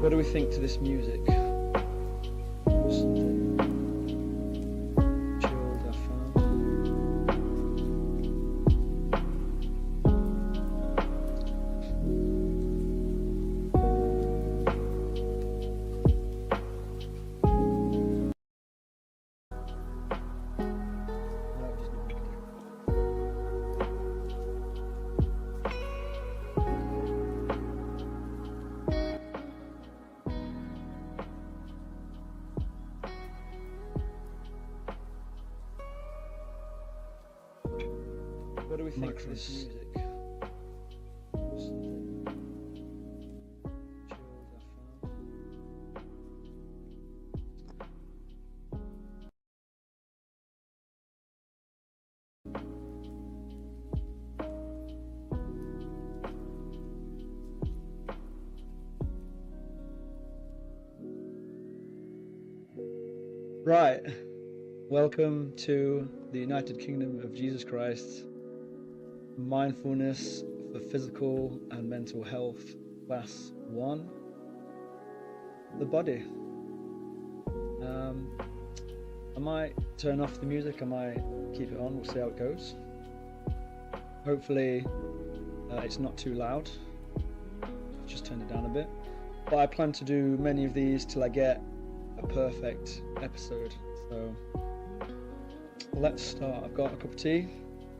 What do we think to this music? Something chilled, I found. What do we think to this music? Something chilled, I found. Right, welcome to the United Kingdom of Jesus Christ. Mindfulness for physical and mental health, class 1. The body. I might turn off the music, I might keep it on, we'll see how it goes. Hopefully it's not too loud, just turn it down a bit. But I plan to do many of these till I get a perfect episode. So let's start. I've got a cup of tea,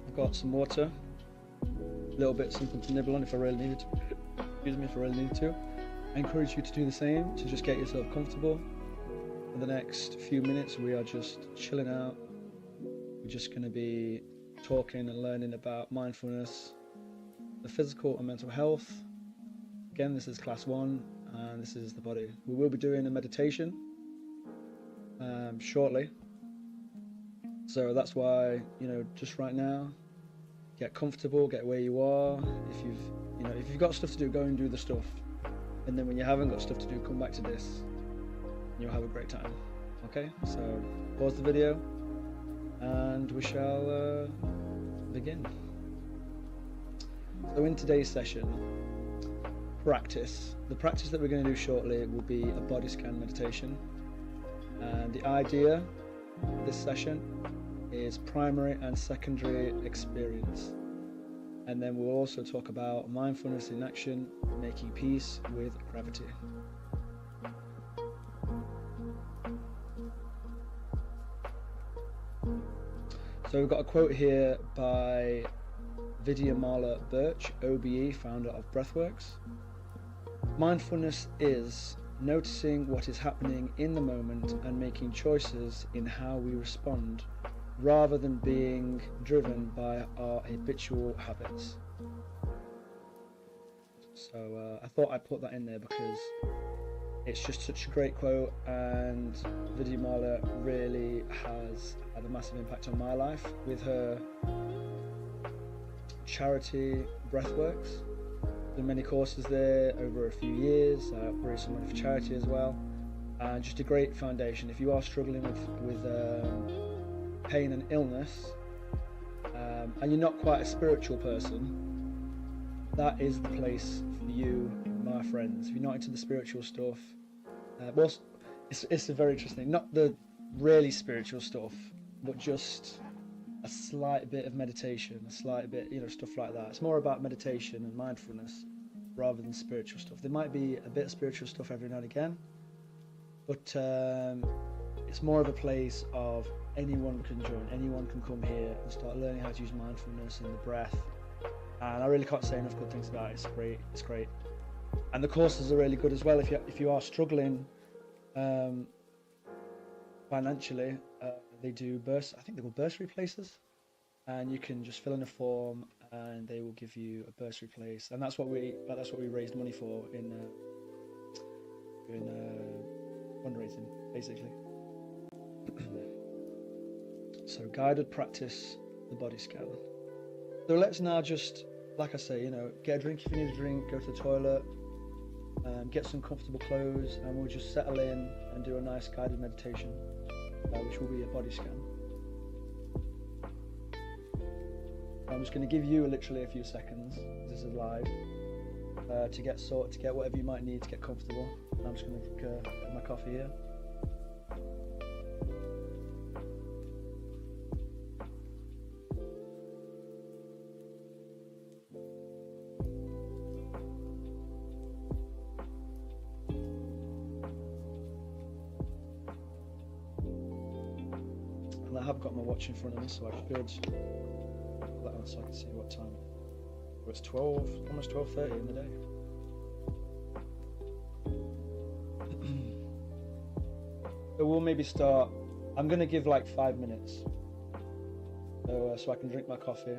I've got some water, a little bit something to nibble on if I really needed to. Excuse me, if I really need to. I encourage you to do the same, to just get yourself comfortable. For the next few minutes we are just chilling out. We're just going to be talking and learning about mindfulness, the physical and mental health. Again, this is class 1 and this is the body. We will be doing a meditation shortly. So that's why, just right now, get comfortable, get where you are. If you've got stuff to do, go and do the stuff. And then when you haven't got stuff to do, come back to this. And you'll have a great time. Okay, so pause the video and we shall begin. So in today's session, the practice that we're going to do shortly will be a body scan meditation. And the idea of this session is primary and secondary experience. And then we'll also talk about mindfulness in action, making peace with gravity. So we've got a quote here by Vidyamala Birch, OBE, founder of Breathworks. Mindfulness is noticing what is happening in the moment and making choices in how we respond, rather than being driven by our habitual habits. So I thought I'd put that in there because it's just such a great quote, and Vidyamala really has had a massive impact on my life with her charity Breathworks. Done many courses there over a few years. I raised some money for charity as well, and just a great foundation. If you are struggling with pain and illness, and you're not quite a spiritual person, that is the place for you, my friends. If you're not into the spiritual stuff, well, it's a very interesting, not the really spiritual stuff, but just a slight bit of meditation, a slight bit, stuff like that. It's more about meditation and mindfulness rather than spiritual stuff. There might be a bit of spiritual stuff every now and again, but it's more of a place of anyone can join, anyone can come here and start learning how to use mindfulness and the breath. And I really can't say enough good things about it. It's great. And the courses are really good as well. If you are struggling financially, they do I think they're called bursary places, and you can just fill in a form and they will give you a bursary place. And that's what we raised money for in fundraising, basically. So guided practice, the body scan. So let's now just, like I say, get a drink if you need a drink, go to the toilet, get some comfortable clothes, and we'll just settle in and do a nice guided meditation, which will be a body scan. I'm just going to give you literally a few seconds, this is live, to get whatever you might need to get comfortable. And I'm just going to get my coffee here. And I have got my watch in front of me, so I should put that on so I can see what time. Well, it's 12, almost 12:30 in the day. So we'll maybe start. I'm going to give like 5 minutes, so I can drink my coffee.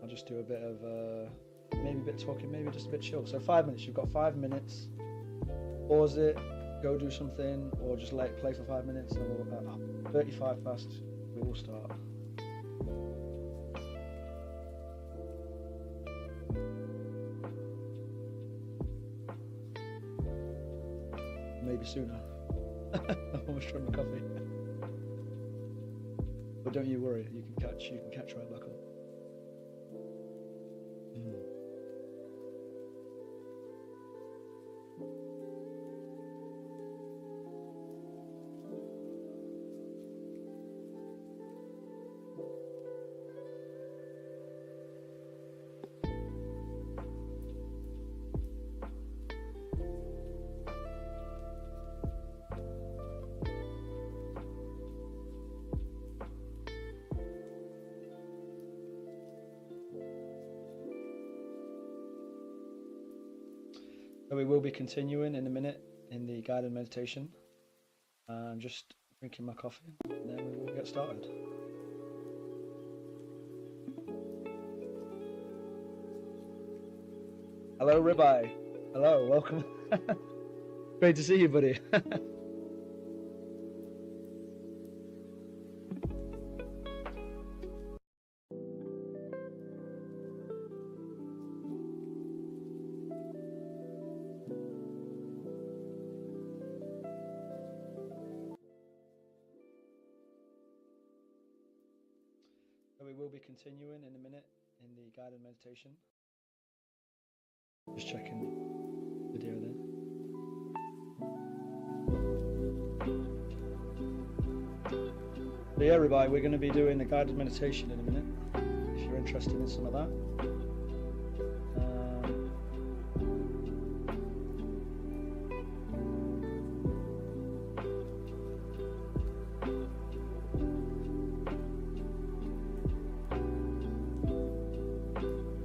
I'll just do a bit of maybe a bit talking, maybe just a bit chill. So 5 minutes. You've got 5 minutes. Pause it, go do something, or just let it play for 5 minutes. And we'll 35 past. We will start. Maybe sooner. I'm almost trying my coffee. But don't you worry, you can catch right back up. So we will be continuing in a minute in the guided meditation. I'm just drinking my coffee, and then we will get started. Hello, Ribeye. Hello, welcome. Great to see you, buddy. So we will be continuing in a minute in the guided meditation. Just checking the video there. So yeah, everybody, we're going to be doing a guided meditation in a minute. If you're interested in some of that.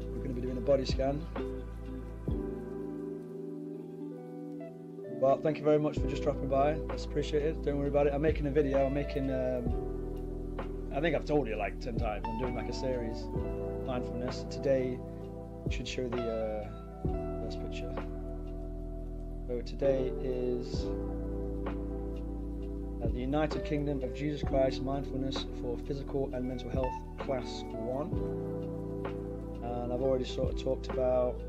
We're going to be doing a body scan. Well, thank you very much for just dropping by. That's appreciated. Don't worry about it. I'm making a video. I'm making, I think I've told you like 10 times. I'm doing like a series, Mindfulness. Today should show the first picture. So today is the United Kingdom of Jesus Christ Mindfulness for Physical and Mental Health Class 1. And I've already sort of talked about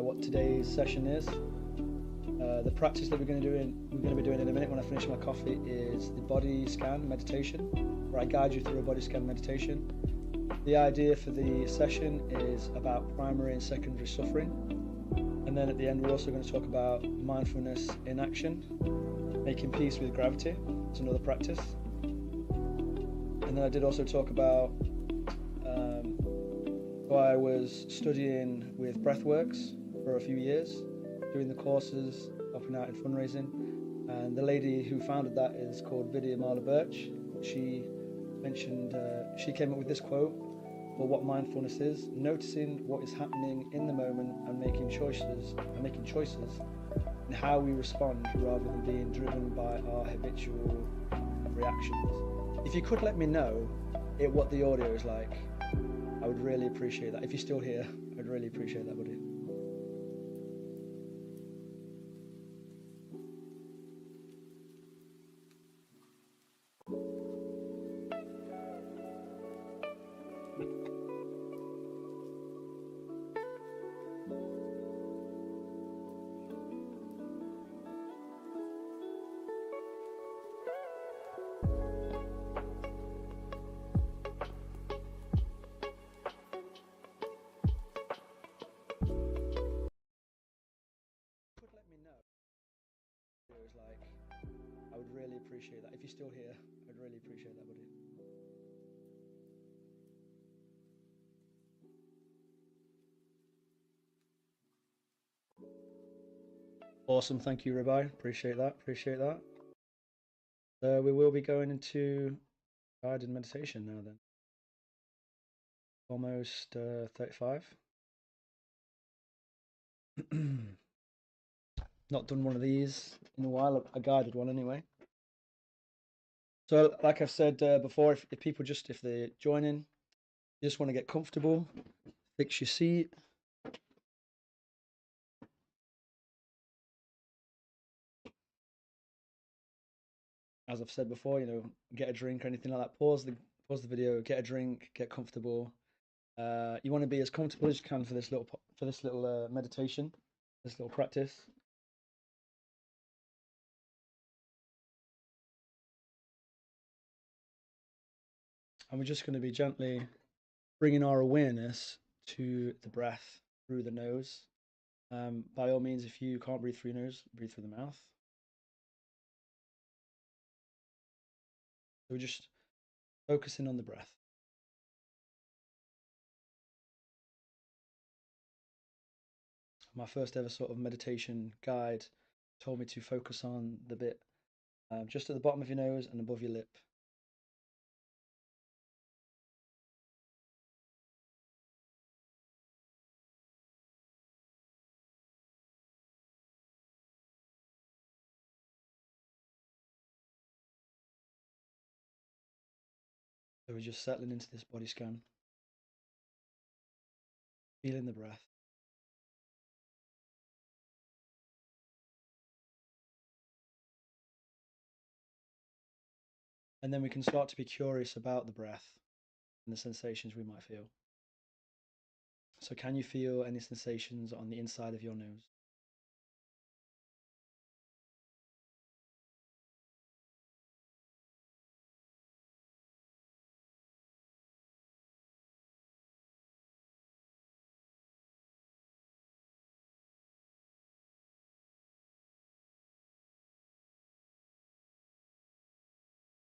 what today's session is. The practice that we're going to be doing in a minute when I finish my coffee is the body scan meditation, where I guide you through a body scan meditation. The idea for the session is about primary and secondary suffering, and then at the end we're also going to talk about mindfulness in action, making peace with gravity. It's another practice. And then I did also talk about how I was studying with breathworks for a few years, doing the courses, helping out in fundraising, and the lady who founded that is called Vidya Marla Birch. She mentioned, she came up with this quote for what mindfulness is: noticing what is happening in the moment and making choices in how we respond rather than being driven by our habitual reactions. If you could let me know what the audio is like, I would really appreciate that. If you're still here, I'd really appreciate that, buddy. Like, I would really appreciate that. If you're still here, I'd really appreciate that, buddy. Awesome, thank you, Rabbi. Appreciate that. We will be going into guided meditation now. Then, almost 35. Not done one of these in a while. A guided one, anyway. So, like I've said before, if people if they're joining, you just want to get comfortable, fix your seat. As I've said before, get a drink or anything like that. Pause the video, get a drink, get comfortable. You want to be as comfortable as you can for this little meditation, this little practice. And we're just going to be gently bringing our awareness to the breath through the nose. By all means, if you can't breathe through your nose, breathe through the mouth. So we're just focusing on the breath. My first ever sort of meditation guide told me to focus on the bit just at the bottom of your nose and above your lip. So we're just settling into this body scan, feeling the breath. And then we can start to be curious about the breath and the sensations we might feel. So can you feel any sensations on the inside of your nose?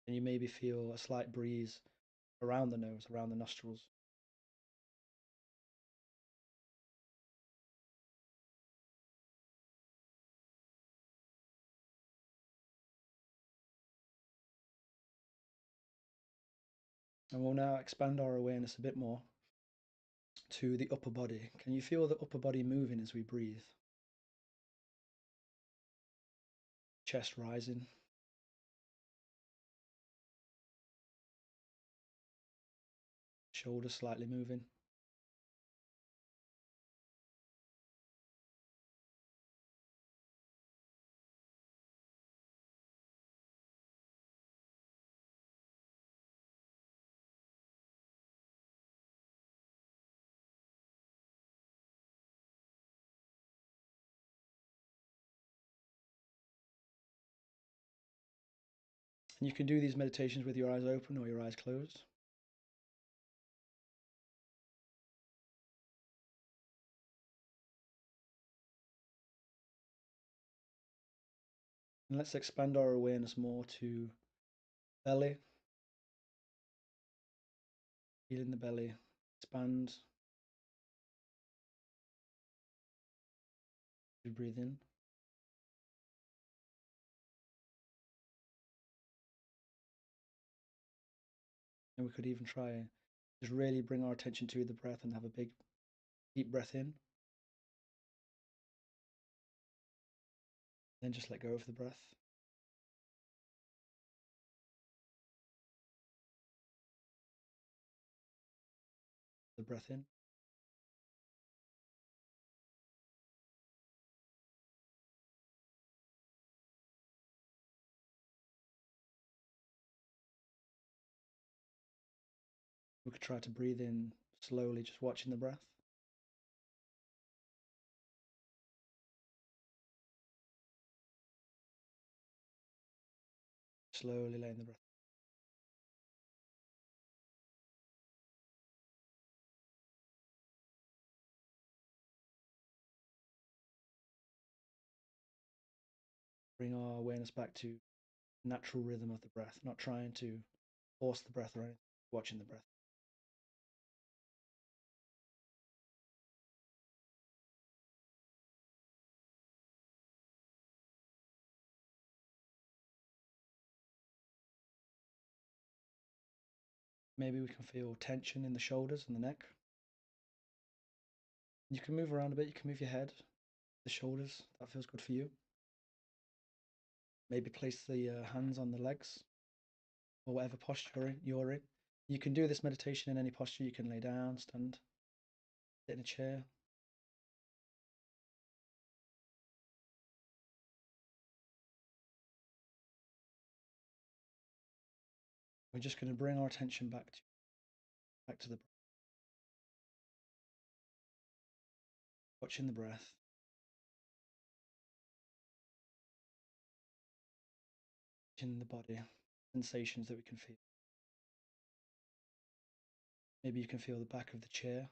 And you maybe feel a slight breeze around the nose, around the nostrils. And we'll now expand our awareness a bit more to the upper body. Can you feel the upper body moving as we breathe? Chest rising, shoulders slightly moving. And you can do these meditations with your eyes open or your eyes closed. And let's expand our awareness more to belly, feeling the belly expand as we breathe in. And we could even try just really bring our attention to the breath and have a big deep breath in. Then just let go of the breath. The breath in. We could try to breathe in slowly, just watching the breath. Slowly letting the breath. Bring our awareness back to natural rhythm of the breath, not trying to force the breath or anything, watching the breath. Maybe we can feel tension in the shoulders and the neck. You can move around a bit, you can move your head, the shoulders, that feels good for you. Maybe place the hands on the legs or whatever posture you're in. You can do this meditation in any posture. You can lay down, stand, sit in a chair. We're just going to bring our attention back to the breath, watching the breath, watching the body, sensations that we can feel. Maybe you can feel the back of the chair.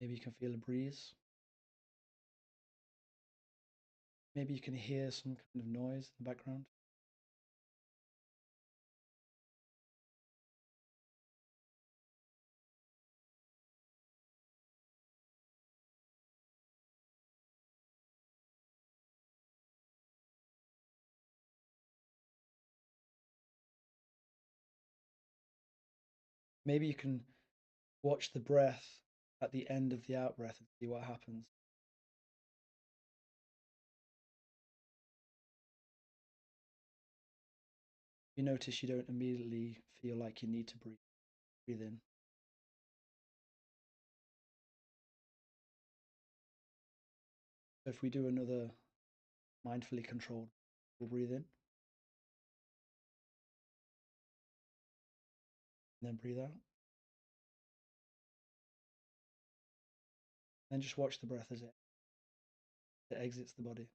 Maybe you can feel a breeze. Maybe you can hear some kind of noise in the background. Maybe you can watch the breath at the end of the out breath and see what happens. You notice you don't immediately feel like you need to breathe in. So if we do another mindfully controlled, we'll breathe in and then breathe out. Then just watch the breath as it exits the body.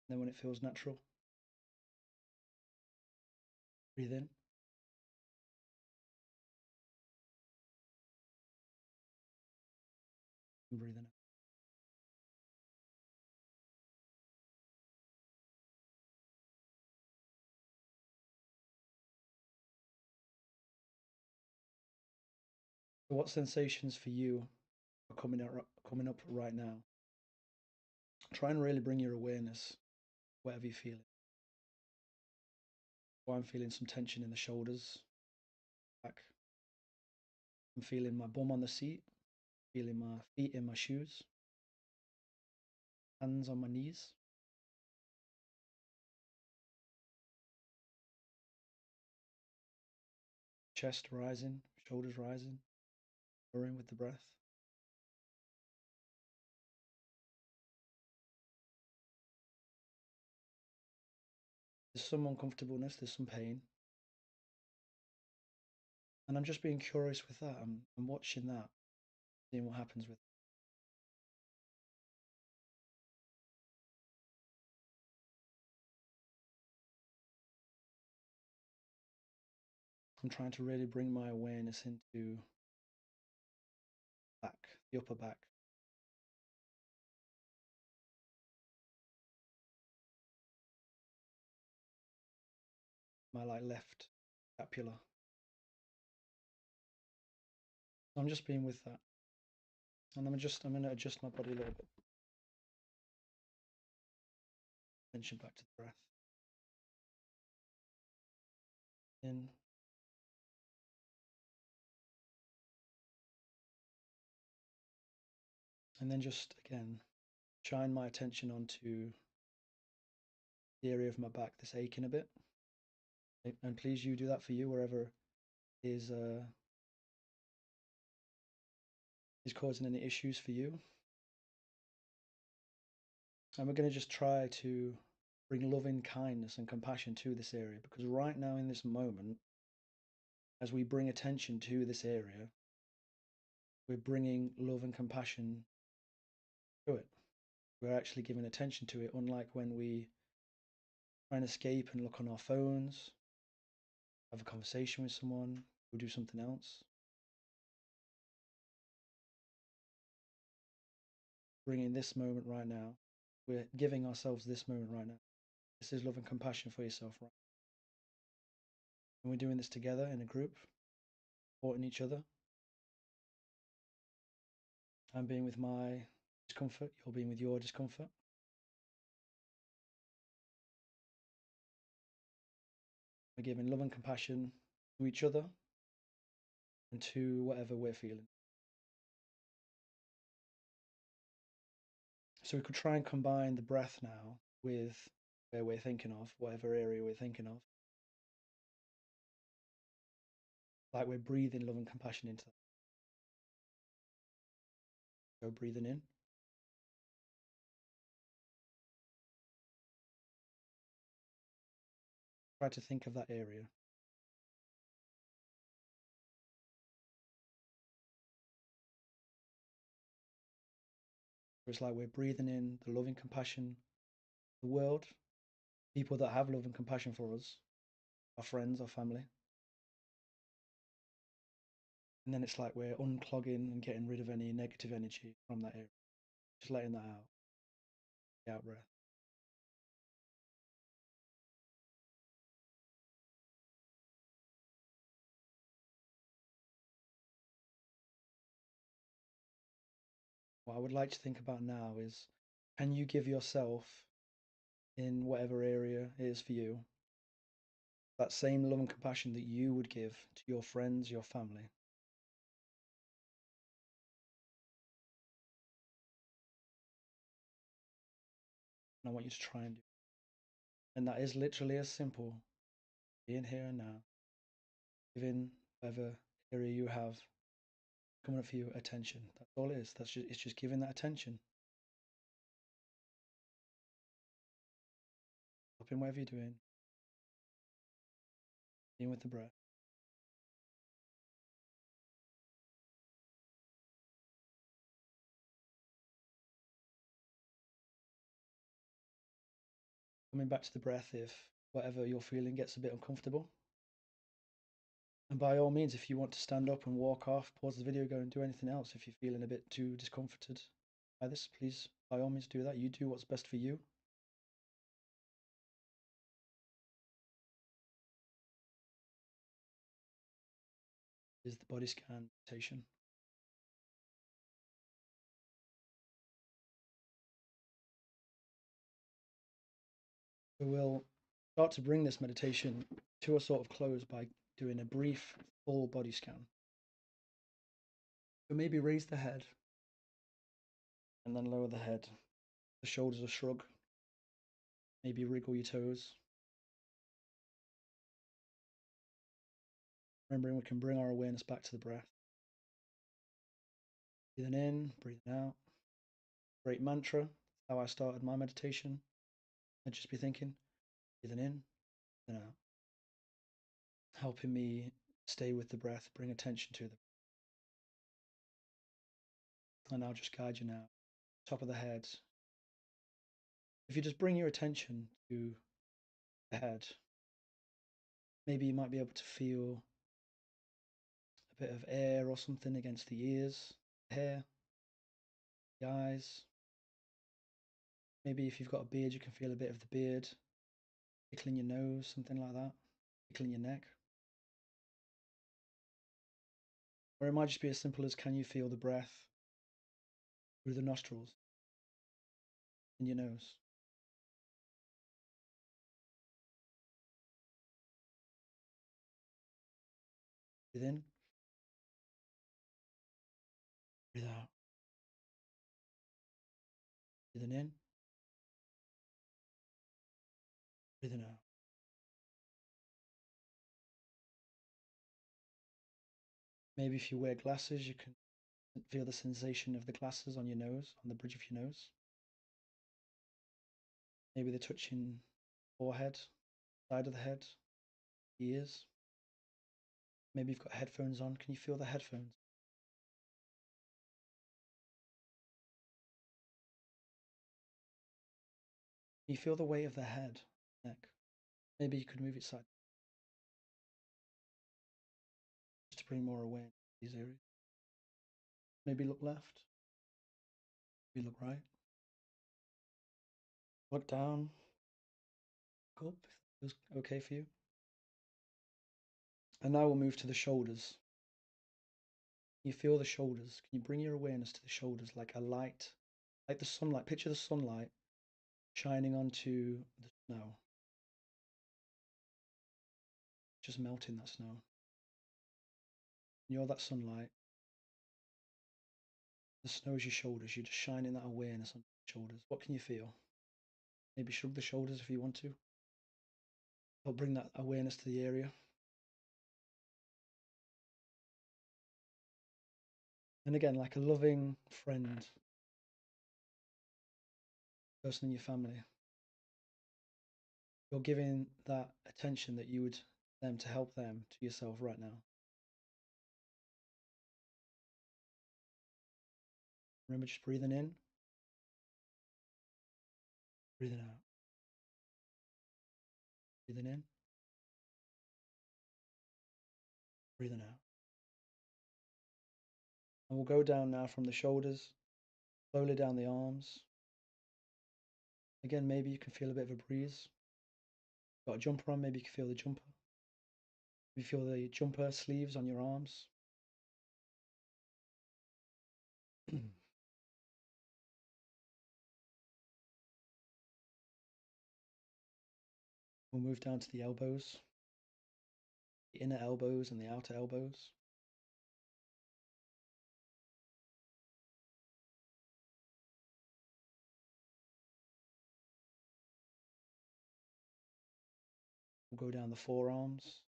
Then when it feels natural, breathe in and breathe in. So what sensations for you are coming up right now? Try and really bring your awareness wherever you feel it. So I'm feeling some tension in the shoulders, back. I'm feeling my bum on the seat, feeling my feet in my shoes, hands on my knees. Chest rising, shoulders rising, lowering with the breath. There's some uncomfortableness, there's some pain. And I'm just being curious with that. I'm watching that, seeing what happens with it. I'm trying to really bring my awareness into back, the upper back. My left scapula. So I'm just being with that. And I'm gonna adjust my body a little bit. Tension back to the breath. In and then just again shine my attention onto the area of my back that's aching a bit. And please you do that for you wherever is causing any issues for you. And we're going to just try to bring loving kindness and compassion to this area, because right now in this moment, as we bring attention to this area, we're bringing love and compassion to it. We're actually giving attention to it, unlike when we try and escape and look on our phones, have a conversation with someone, or do something else. Bringing this moment right now, we're giving ourselves this moment right now. This is love and compassion for yourself, right? And we're doing this together in a group, supporting each other. I'm being with my discomfort, you're being with your discomfort. We're giving love and compassion to each other and to whatever we're feeling. So we could try and combine the breath now with where we're thinking of, whatever area we're thinking of. Like we're breathing love and compassion into that. So breathing in. Try to think of that area. It's like we're breathing in the loving compassion, the world, people that have love and compassion for us, our friends, our family. And then it's like we're unclogging and getting rid of any negative energy from that area. Just letting that out. The out breath. What I would like to think about now is, can you give yourself in whatever area it is for you, that same love and compassion that you would give to your friends, your family. And I want you to try and do it. And that is literally as simple, being here and now, giving whatever area you have coming up for you attention. That's all it is. It's just giving that attention. Stopping whatever you're doing, being with the breath. Coming back to the breath if whatever you're feeling gets a bit uncomfortable. And by all means, if you want to stand up and walk off, pause the video, go and do anything else. If you're feeling a bit too discomforted by this, please, by all means, do that. You do what's best for you. Is the body scan meditation. So we'll start to bring this meditation to a sort of close by doing a brief full body scan. So maybe raise the head and then lower the head. The shoulders a shrug. Maybe wriggle your toes. Remembering we can bring our awareness back to the breath. Breathing in, breathing out. Great mantra. How I started my meditation. I'd just be thinking, breathing in, breathing out. Helping me stay with the breath, bring attention to the. And I'll just guide you now. Top of the head. If you just bring your attention to the head, maybe you might be able to feel a bit of air or something against the ears, the hair, the eyes. Maybe if you've got a beard, you can feel a bit of the beard tickling your nose, something like that, tickling your neck. Or it might just be as simple as, can you feel the breath through the nostrils in your nose? Breathe in, breathe out. Breathing in, breathing out. Maybe if you wear glasses, you can feel the sensation of the glasses on your nose, on the bridge of your nose. Maybe they're touching forehead, side of the head, ears. Maybe you've got headphones on. Can you feel the headphones? Can you feel the weight of the head, neck? Maybe you could move it side just to bring more awareness to these areas. Maybe look left. Maybe look right. Look down. Look up if that feels okay for you. And now we'll move to the shoulders. Can you feel the shoulders? Can you bring your awareness to the shoulders like a light, like the sunlight? Picture the sunlight shining onto the snow, just melting that snow. You're that sunlight. The snow is your shoulders. You're just shining that awareness on your shoulders. What can you feel? Maybe shrug the shoulders if you want to. Help bring that awareness to the area. And again, like a loving friend, person in your family, you're giving that attention that you would them to help them to yourself right now. Remember just breathing in, breathing out, breathing in, breathing out. And we'll go down now from the shoulders, slowly down the arms. Again, maybe you can feel a bit of a breeze. Got a jumper on, maybe you can feel the jumper. You feel the jumper sleeves on your arms. And We'll move down to the elbows, the inner elbows and the outer elbows. We'll go down the forearms,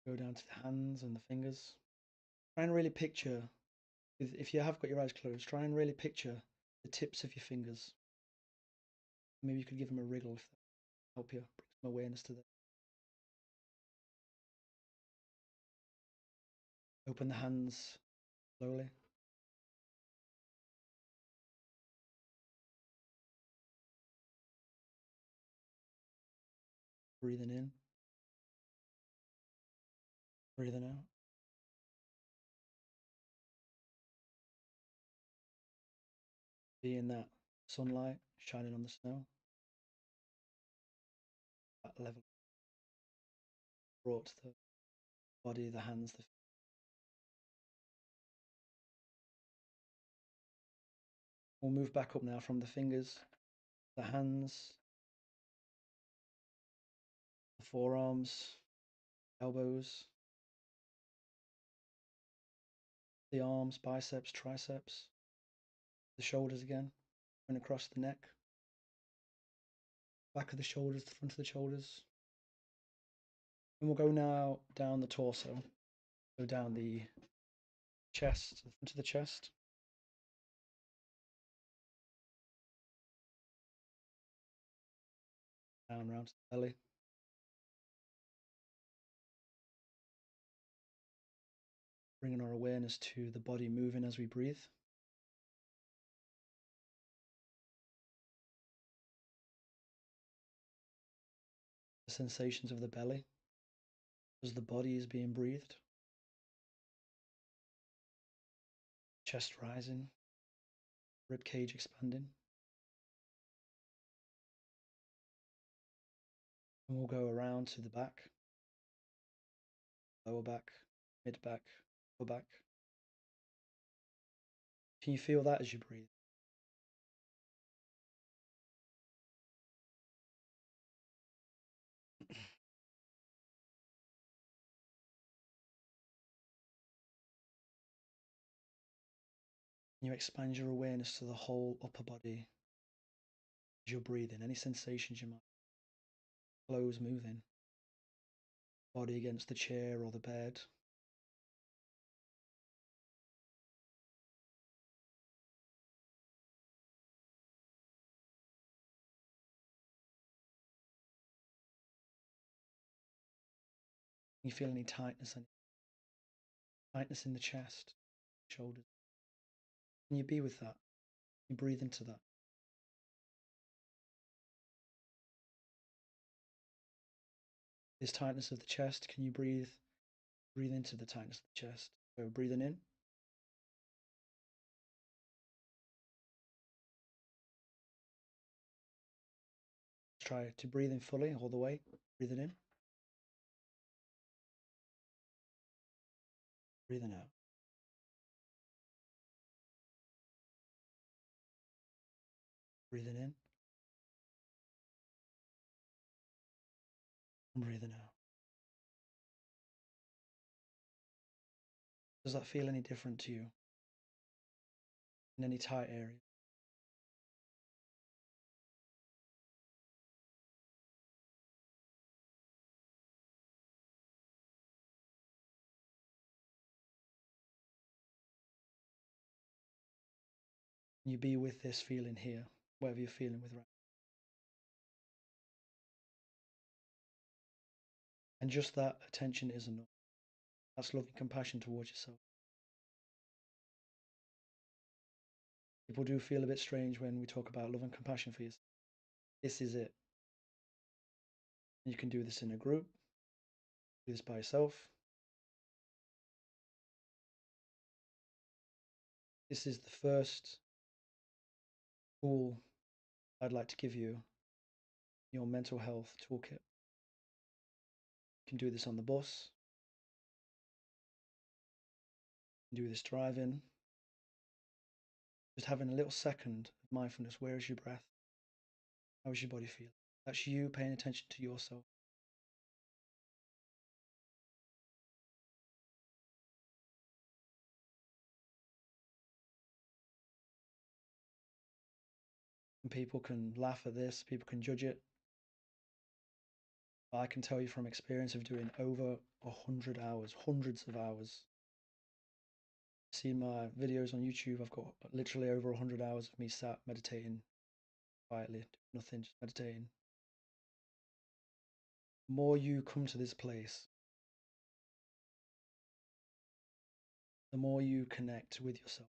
go down to the hands and the fingers. Try and really picture, if you have got your eyes closed, try and really picture the tips of your fingers. Maybe you could give them a wriggle if that help you bring some awareness to them. Open the hands slowly. Breathing in, breathing out. Be in that sunlight shining on the snow. That level brought to the body, the hands, the We'll move back up now from the fingers, the hands, the forearms, elbows, the arms, biceps, triceps, the shoulders again, and across the neck, back of the shoulders, the front of the shoulders. And we'll go now down the torso, go down the chest, the front of the chest. Down around to the belly. Bringing our awareness to the body moving as we breathe. The sensations of the belly as the body is being breathed. Chest rising, rib cage expanding. And we'll go around to the back, lower back, mid back, upper back. Can you feel that as you breathe? You expand your awareness to the whole upper body as you're breathing. Any sensations you might, clothes moving, body against the chair or the bed. Can you feel any tightness in the chest, shoulders? Can you be with that? Can you breathe into that? This tightness of the chest, can you breathe into the tightness of the chest? So breathing in. Let's try to breathe in fully all the way. Breathing in. Breathing out. Breathing in. And breathing out. Does that feel any different to you? In any tight area? Can you be with this feeling here, whatever you're feeling with right now? And just that attention is enough. That's loving compassion towards yourself. People do feel a bit strange when we talk about love and compassion for yourself. This is it. You can do this in a group, do this by yourself. This is the first tool I'd like to give you, your mental health toolkit. You can do this on the bus, you can do this driving, Just having a little second of mindfulness. Where is your breath? How is your body feeling? That's you paying attention to yourself. And people can laugh at this, people can judge it. But I can tell you from experience of doing over 100 hours, hundreds of hours. See my videos on YouTube, I've got literally over 100 hours of me sat meditating quietly, nothing, just meditating. The more you come to this place, the more you connect with yourself.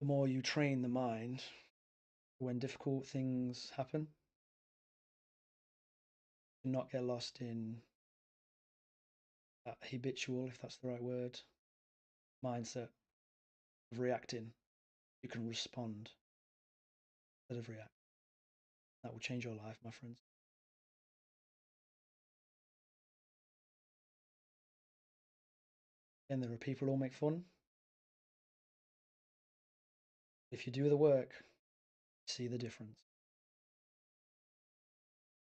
The more you train the mind when difficult things happen, to not get lost in that habitual, if that's the right word, mindset of reacting. You can respond instead of react. That will change your life, my friends. And there are people who all make fun. If you do the work, see the difference.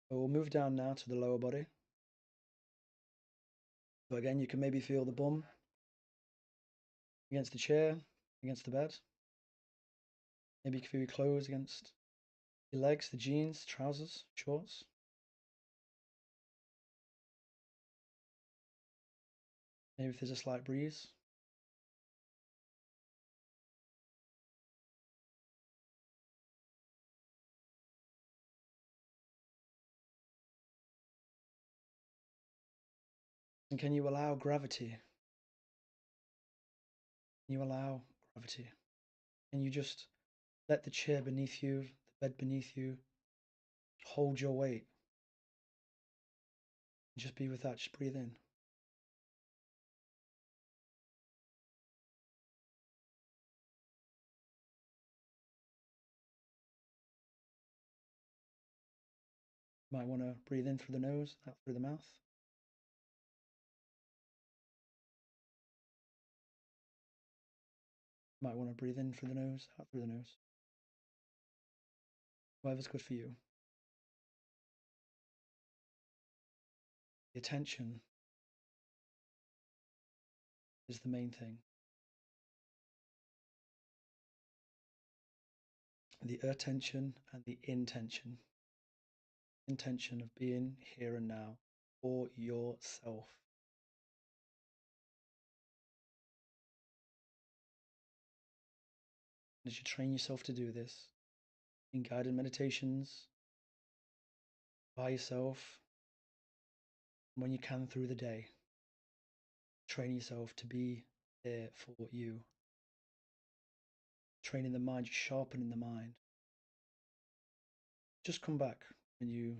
So we'll move down now to the lower body. So again, you can maybe feel the bum against the chair, against the bed. Maybe you can feel your clothes against your legs, the jeans, trousers, shorts. Maybe if there's a slight breeze. And can you allow gravity? Can you allow gravity? Can you just let the chair beneath you, the bed beneath you, hold your weight? Just be with that, just breathe in. You might want to breathe in through the nose, out through the mouth. You might want to breathe in through the nose, out through the nose. Whatever's good for you. The attention is the main thing. The attention and the intention. Intention of being here and now for yourself. As you train yourself to do this in guided meditations, by yourself, when you can through the day, train yourself to be there for you. Training the mind, just sharpening the mind. Just come back when you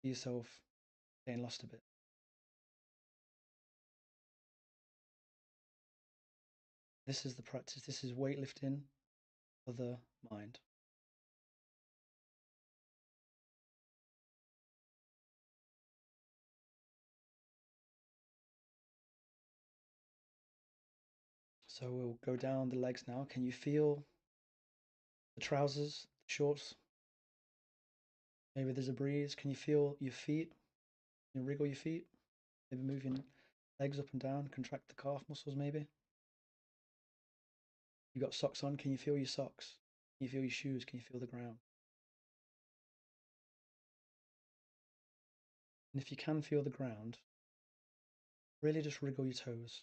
see yourself getting lost a bit. This is the practice. This is weightlifting for the mind. So we'll go down the legs now. Can you feel the trousers, the shorts? Maybe there's a breeze. Can you feel your feet? Can you wriggle your feet? Maybe move your legs up and down, contract the calf muscles maybe. You got socks on, can you feel your socks? Can you feel your shoes? Can you feel the ground? And if you can feel the ground, really just wriggle your toes,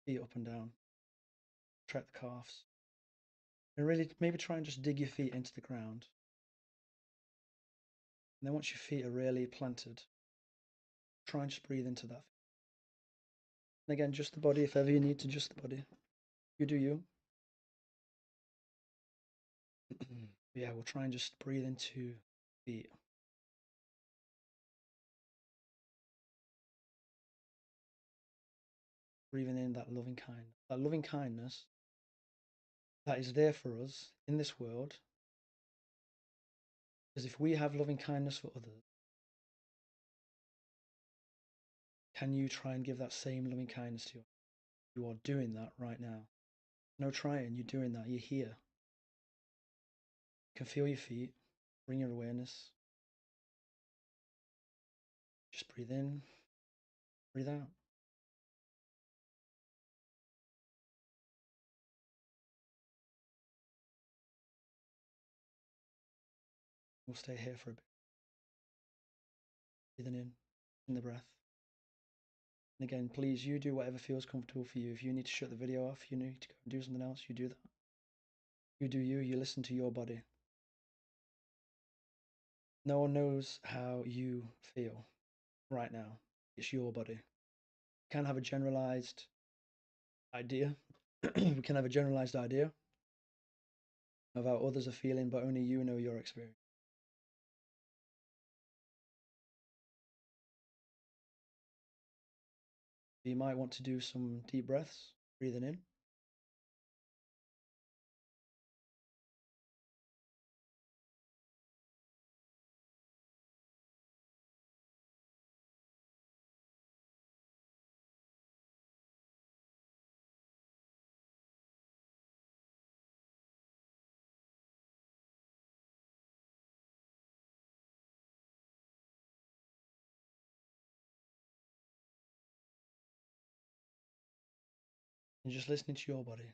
feet up and down, track the calves. And really maybe try and just dig your feet into the ground. And then once your feet are really planted, try and just breathe into that. And again, just the body, if ever you need to just the body. You do you. Yeah, we'll try and just breathe into feet. Breathing in that loving kindness that is there for us in this world. Because if we have loving kindness for others, can you try and give that same loving kindness to you? You are doing that right now. No trying, you're doing that. You're here. You can feel your feet. Bring your awareness. Just breathe in, breathe out. We'll stay here for a bit. Breathing in the breath. And again, please, you do whatever feels comfortable for you. If you need to shut the video off, you need to go and do something else, you do that. You do you, you listen to your body. No one knows how you feel right now. It's your body. You can have a generalized idea. We can have a generalized idea of how others are feeling, but only you know your experience. You might want to do some deep breaths, breathing in. And just listening to your body.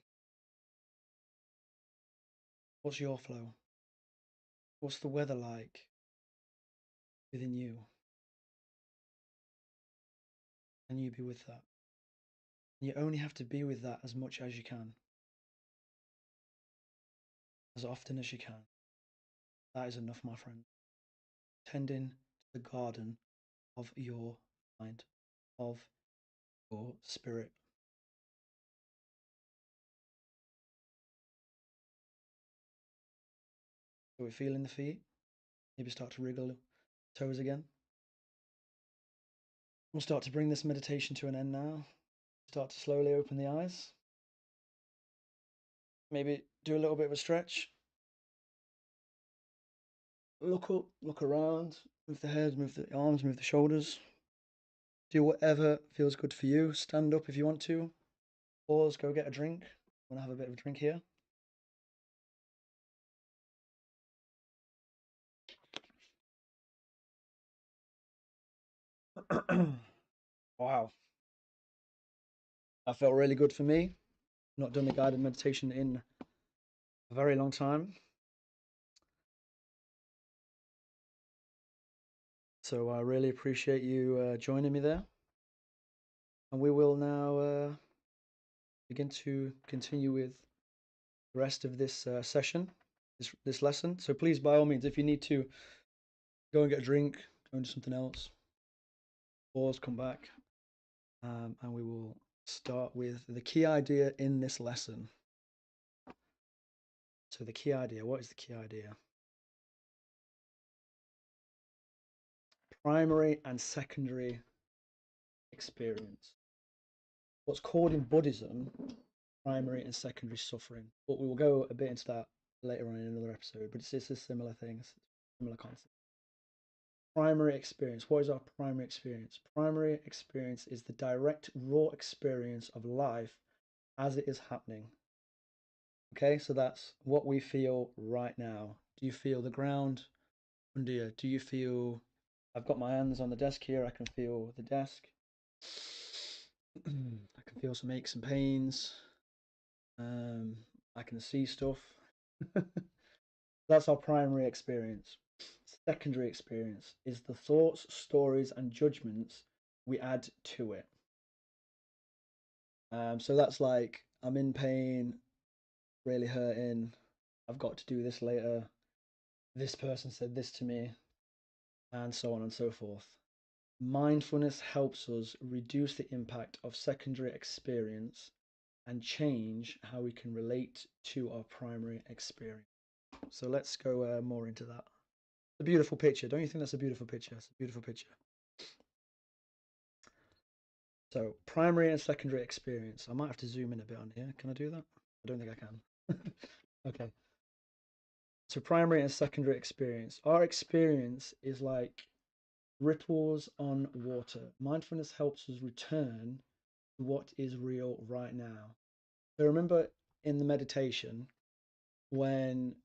What's your flow? What's the weather like within you? Can you be with that? You only have to be with that as much as you can, as often as you can. That is enough, my friend. Tending to the garden of your mind, of your spirit. So we're feeling the feet. Maybe start to wriggle toes again. We'll start to bring this meditation to an end now. Start to slowly open the eyes. Maybe do a little bit of a stretch. Look up, look around, move the head, move the arms, move the shoulders. Do whatever feels good for you. Stand up if you want to. Pause, go get a drink. Want to have a bit of a drink here? Wow. That felt really good for me. Not done a guided meditation in a very long time. So I really appreciate you joining me there. And we will now begin to continue with the rest of this session, this lesson. So please, by all means, if you need to go and get a drink, go and do something else, pause, come back, and we will start with the key idea in this lesson. So the key idea, what is the key idea? Primary and secondary experience. What's called in Buddhism primary and secondary suffering. But we will go a bit into that later on in another episode, but it's a similar thing, similar concept. Primary experience. What is our primary experience? Primary experience is the direct, raw experience of life as it is happening. Okay, so that's what we feel right now. Do you feel the ground under you? Do you feel, I've got my hands on the desk here, I can feel the desk. I can feel some aches and pains. I can see stuff. That's our primary experience. Secondary experience is the thoughts, stories, and judgments we add to it. So that's like, I'm in pain, really hurting, I've got to do this later, this person said this to me, and so on and so forth. Mindfulness helps us reduce the impact of secondary experience and change how we can relate to our primary experience. So let's go more into that. A beautiful picture. Don't you think that's a beautiful picture? It's a beautiful picture. So primary and secondary experience. I might have to zoom in a bit on here. Can I do that? I don't think I can. Okay. So primary and secondary experience. Our experience is like ripples on water. Mindfulness helps us return what is real right now. So remember in the meditation when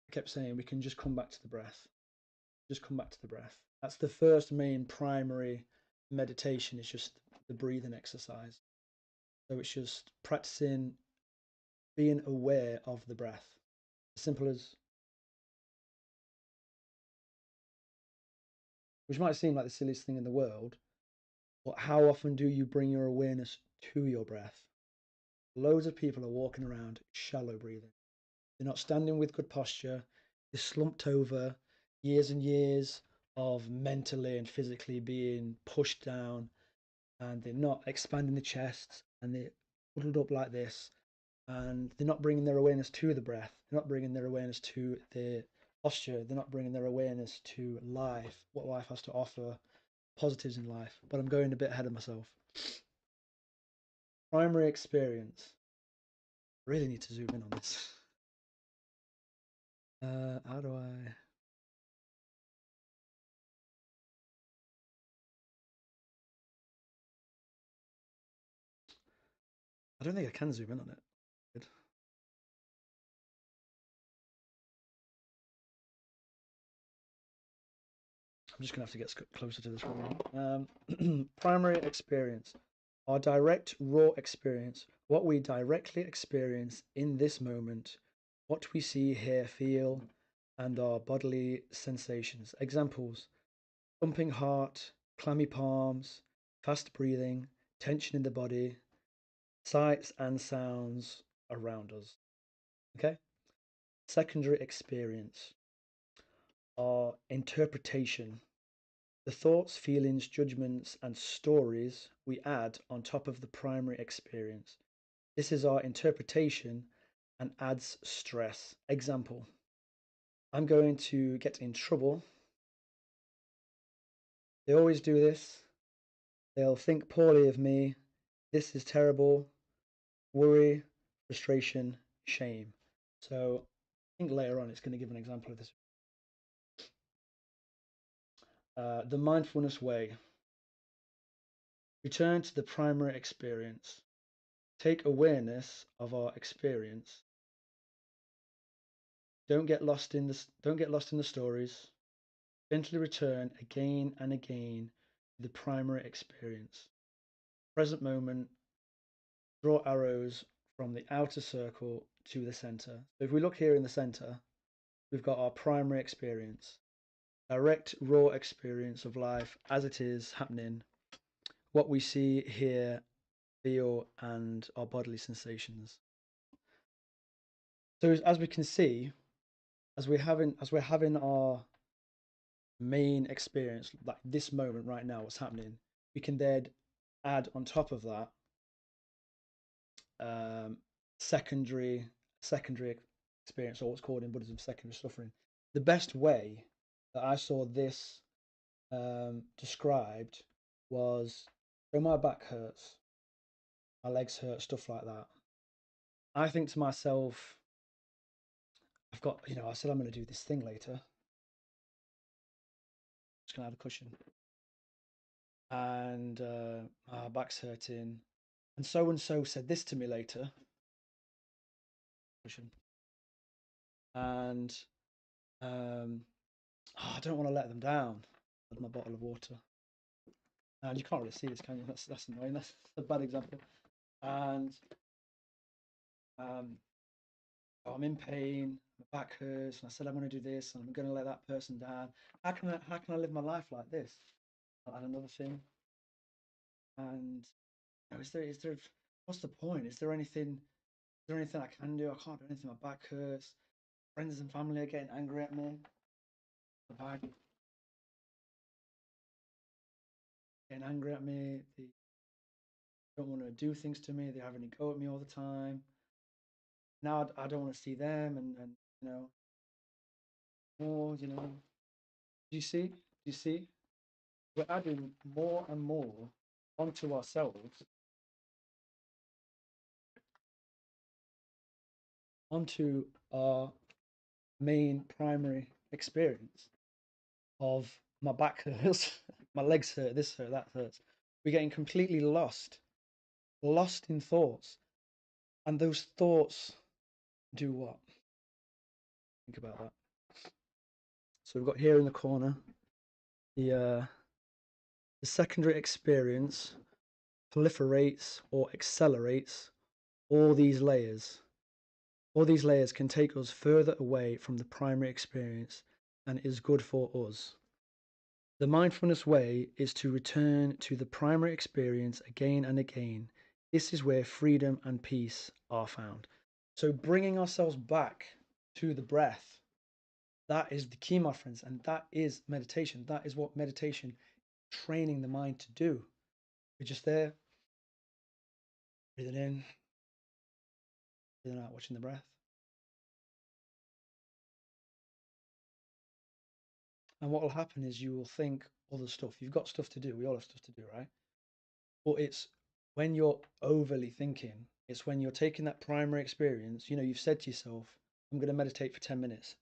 I kept saying we can just come back to the breath, just come back to the breath. That's the first main primary meditation, is just the breathing exercise. So it's just practicing being aware of the breath. As simple as, which might seem like the silliest thing in the world, but how often do you bring your awareness to your breath? Loads of people are walking around shallow breathing. They're not standing with good posture. They're slumped over, years and years of mentally and physically being pushed down, and they're not expanding the chest, and they're huddled up like this, and they're not bringing their awareness to the breath. They're not bringing their awareness to their posture. They're not bringing their awareness to life, what life has to offer, positives in life. But I'm going a bit ahead of myself. Primary experience. Really need to zoom in on this. How do I? I don't think I can zoom in on it. Good. I'm just gonna have to get closer to the screen. Primary experience, our direct, raw experience, what we directly experience in this moment, what we see, hear, feel, and our bodily sensations. Examples: thumping heart, clammy palms, fast breathing, tension in the body, sights and sounds around us. Okay? Secondary experience, our interpretation, the thoughts, feelings, judgments, and stories we add on top of the primary experience. This is our interpretation and adds stress. Example: I'm going to get in trouble. They always do this. They'll think poorly of me. This is terrible. Worry, frustration, shame. So I think later on it's going to give an example of this. The mindfulness way. Return to the primary experience. Take awareness of our experience. Don't get lost in the stories. Gently return again and again to the primary experience. Present moment, draw arrows from the outer circle to the center. So if we look here in the center, we've got our primary experience, direct, raw experience of life as it is happening, what we see, hear, feel, and our bodily sensations. So as we can see, as we're having our main experience, like this moment right now, what's happening, we can then add on top of that um, secondary secondary experience, or what's called in Buddhism secondary suffering. The best way that I saw this described was, so my back hurts, my legs hurt, stuff like that. I think to myself, I've got, I said I'm going to do this thing later. Just going to have a cushion, and my back's hurting, and so said this to me later. Cushion, and I don't want to let them down. With my bottle of water, and you can't really see this, can you? That's annoying. That's a bad example. And um, I'm in pain. My back hurts, and I said I'm going to do this, and I'm going to let that person down. How can I live my life like this? And another thing, and is there what's the point? Is there anything I can do? I can't do anything. My back hurts. Friends and family are getting angry at me. The bag getting angry at me. They don't want to do things to me. They're having a go at me all the time. Now I don't want to see them, and you know more. Do you see? Do you see? We're adding more and more onto ourselves, onto our main primary experience of my back hurts, my legs hurt, this hurt, that hurts. We're getting completely lost lost in thoughts. And those thoughts do what? Think about that. So we've got here in the corner the the secondary experience proliferates or accelerates all these layers. All these layers can take us further away from the primary experience and is good for us. The mindfulness way is to return to the primary experience again and again. This is where freedom and peace are found. So, bringing ourselves back to the breath, that is the key, my friends, and that is meditation. That is what meditation training the mind to do. We're just there, breathing in, breathing out, watching the breath. And what will happen is you will think other stuff. You've got stuff to do. We all have stuff to do, right? But it's when you're overly thinking, it's when you're taking that primary experience, you've said to yourself, I'm going to meditate for 10 minutes.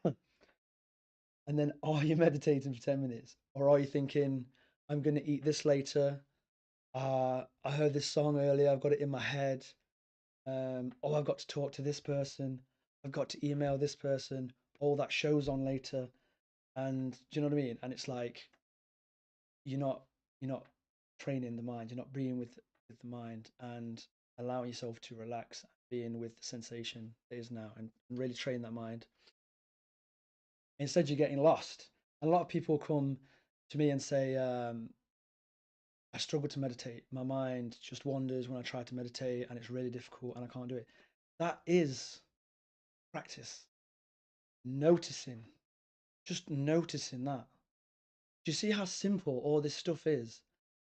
And then are you meditating for 10 minutes? Or are you thinking, I'm going to eat this later? I heard this song earlier, I've got it in my head. Oh, I've got to talk to this person. I've got to email this person. Oh, that show's on later. And do you know what I mean? And it's like you're not training the mind. You're not being with the mind and allowing yourself to relax, being with the sensation that is now, and really train that mind. Instead, you're getting lost. And a lot of people come to me and say, I struggle to meditate. My mind just wanders when I try to meditate, and it's really difficult, and I can't do it. That is practice. Noticing, just noticing that. Do you see how simple all this stuff is?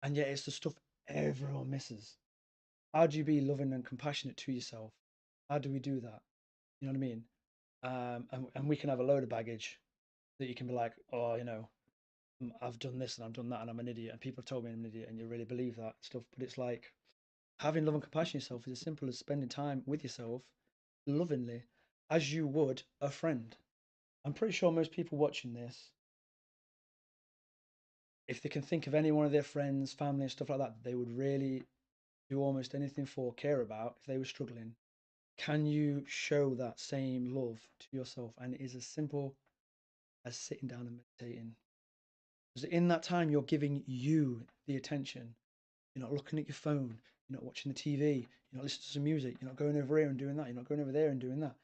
And yet it's the stuff everyone misses. How do you be loving and compassionate to yourself? How do we do that? You know what I mean? And we can have a load of baggage that you can be like, oh, I've done this and I've done that and I'm an idiot and people have told me I'm an idiot and you really believe that stuff. But it's like having love and compassion yourself is as simple as spending time with yourself lovingly as you would a friend. I'm pretty sure most people watching this, if they can think of any one of their friends, family, and stuff like that, they would really do almost anything for, care about if they were struggling. Can you show that same love to yourself? And it is as simple as sitting down and meditating. Because in that time, you're giving you the attention. You're not looking at your phone. You're not watching the TV. You're not listening to some music. You're not going over here and doing that. You're not going over there and doing that.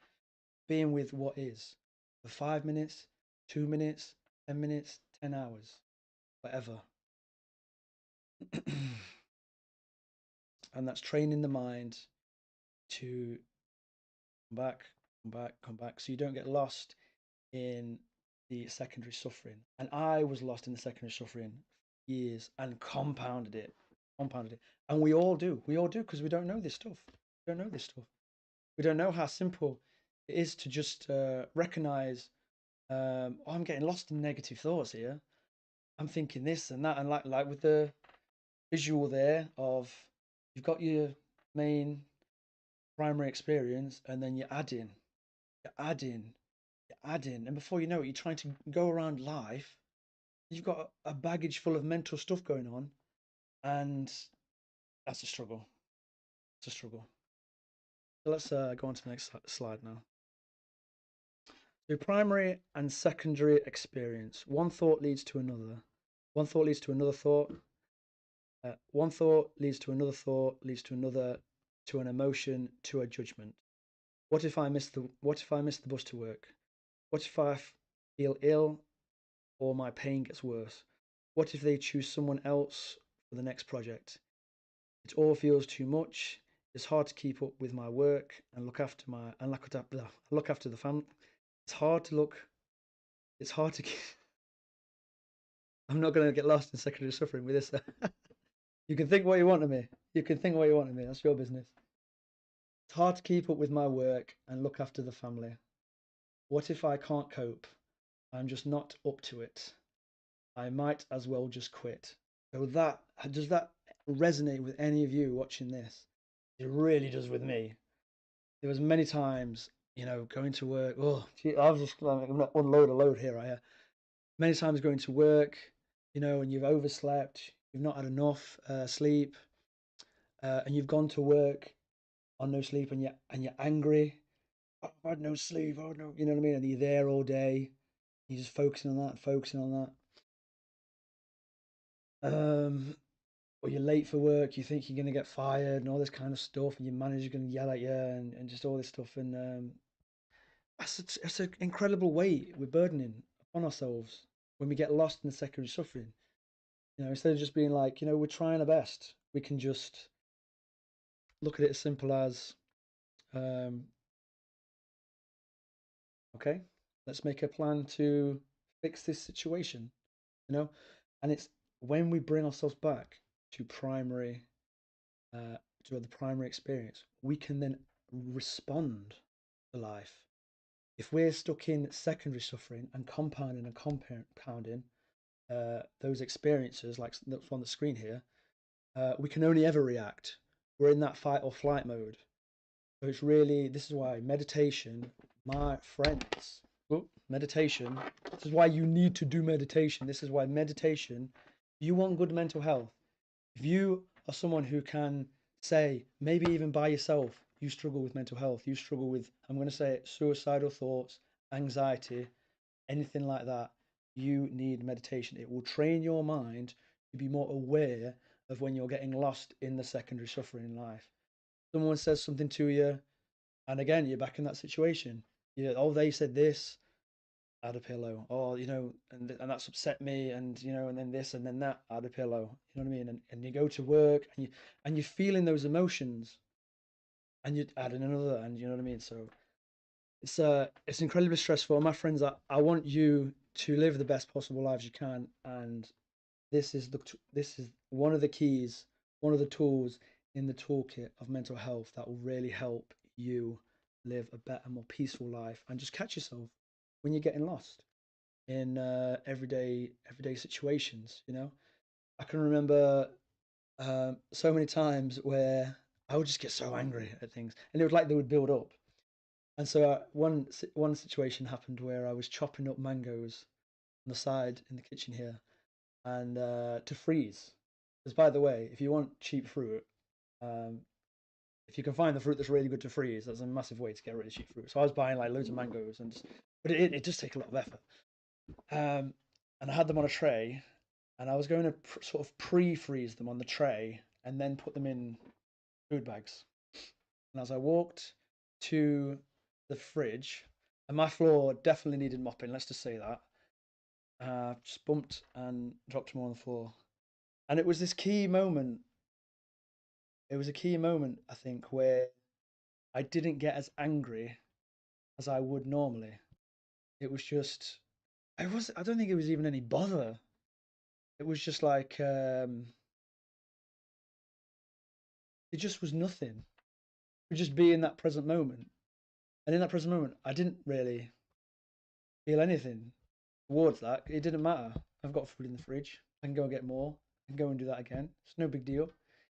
Being with what is for 5 minutes, 2 minutes, 10 minutes, 10 hours, whatever. And that's training the mind to come back, come back, come back. So you don't get lost in the secondary suffering. And I was lost in the secondary suffering for years and compounded it. Compounded it. And we all do. We all do because we don't know this stuff. We don't know this stuff. We don't know how simple it is to just recognize, oh, I'm getting lost in negative thoughts here. I'm thinking this and that. And like with the visual there of you've got your main primary experience and then you're adding, you're adding. And before you know it, you're trying to go around life. You've got a baggage full of mental stuff going on. And that's a struggle. It's a struggle. So let's go on to the next slide now. So primary and secondary experience. One thought leads to another. One thought leads to another thought. One thought leads to another thought, leads to another, to an emotion, to a judgment. What if I miss the bus to work? What if I feel ill or my pain gets worse? What if they choose someone else for the next project? It all feels too much. It's hard to keep up with my work and look after the family. It's hard to look. It's hard to. I'm not going to get lost in secondary suffering with this. You can think what you want of me. You can think what you want of me. That's your business. It's hard to keep up with my work and look after the family. What if I can't cope? I'm just not up to it. I might as well just quit. So that does that resonate with any of you watching this? It really does with me. There was many times, going to work. Oh, gee, I was just like, I'm not unload a load here. Many times going to work, and you've overslept, you've not had enough sleep, and you've gone to work on no sleep, and you're angry. Oh, I've had no sleep. Oh no, you know what I mean? And you're there all day. You're just focusing on that, focusing on that. Or you're late for work. You think you're gonna get fired and all this kind of stuff, and your manager's gonna yell at you and just all this stuff. And that's an incredible weight we're burdening upon ourselves when we get lost in the secondary suffering. Instead of just being like, we're trying our best, we can just look at it as simple as, um, okay, let's make a plan to fix this situation, you know? And it's when we bring ourselves back to primary, uh, to the primary experience, we can then respond to life. If we're stuck in secondary suffering and compounding those experiences, like that's on the screen here, we can only ever react. We're in that fight or flight mode. So it's really, this is why meditation, my friends, meditation, this is why you need to do meditation. This is why meditation, you want good mental health. If you are someone who can say, maybe even by yourself, you struggle with mental health, you struggle with, I'm going to say it, suicidal thoughts, anxiety, anything like that, you need meditation. It will train your mind to be more aware of when you're getting lost in the secondary suffering in life. Someone says something to you, and again, you're back in that situation. Oh, they said this, add a pillow. Oh, and that's upset me, and then this and then that, add a pillow. You know what I mean? And you go to work, and you're feeling those emotions, and you add in another, and you know what I mean. So it's incredibly stressful. My friends, I want you to live the best possible lives you can, and this is one of the keys, one of the tools in the toolkit of mental health that will really help you live a better, more peaceful life, and just catch yourself when you're getting lost in everyday situations. I can remember so many times where I would just get so angry at things, and it was like they would build up. And so one situation happened where I was chopping up mangoes on the side in the kitchen here, and to freeze. Because by the way, if you want cheap fruit, um, if you can find the fruit that's really good to freeze, that's a massive way to get really cheap fruit. So I was buying like loads of mangoes, but it does take a lot of effort. Um, and I had them on a tray, and I was going to sort of pre-freeze them on the tray and then put them in food bags. And as I walked to the fridge, and my floor definitely needed mopping, let's just say that. Just bumped and dropped them on the floor. And it was this key moment. It was a key moment, I think, where I didn't get as angry as I would normally. It was just, I don't think it was even any bother. It was just like, it just was nothing. It would just be in that present moment. And in that present moment, I didn't really feel anything towards that. It didn't matter. I've got food in the fridge. I can go and get more. I can go and do that again. It's no big deal.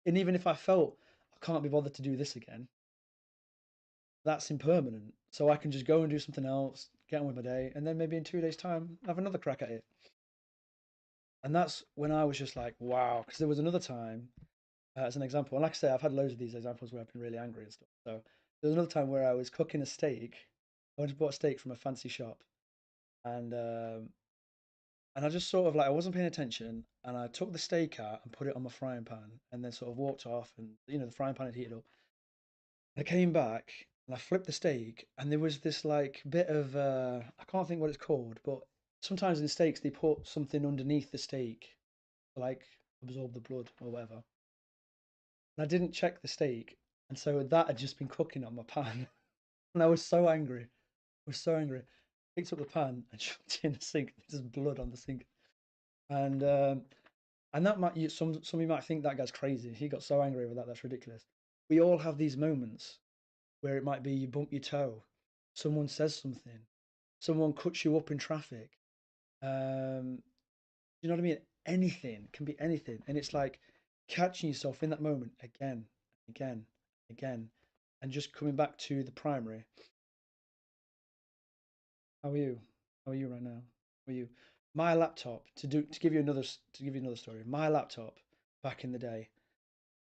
And even if I felt I can't be bothered to do this again, that's impermanent. So I can just go and do something else, get on with my day, and then maybe in 2 days' time have another crack at it. And that's when I was just like, wow. Because there was another time, as an example, and like I say, I've had loads of these examples where I've been really angry and stuff. So there was another time where I was cooking a steak. I went to bought a steak from a fancy shop, and and I just sort of like I wasn't paying attention, and I took the steak out and put it on my frying pan, and then sort of walked off, and the frying pan had heated up. I came back and I flipped the steak, and there was this like bit of I can't think what it's called, but sometimes in steaks they put something underneath the steak to like absorb the blood or whatever. And I didn't check the steak, and so that had just been cooking on my pan, and I was so angry. I was so angry. Picked up the pan and chucked it in the sink. There's blood on the sink, and um, and that might some of you might think that guy's crazy. He got so angry over that. That's ridiculous. We all have these moments where it might be you bump your toe, someone says something, someone cuts you up in traffic. You know what I mean? Anything can be anything, and it's like catching yourself in that moment again, again, again, and just coming back to the primary. How are you? How are you right now? How are you? My laptop to give you another story. My laptop back in the day,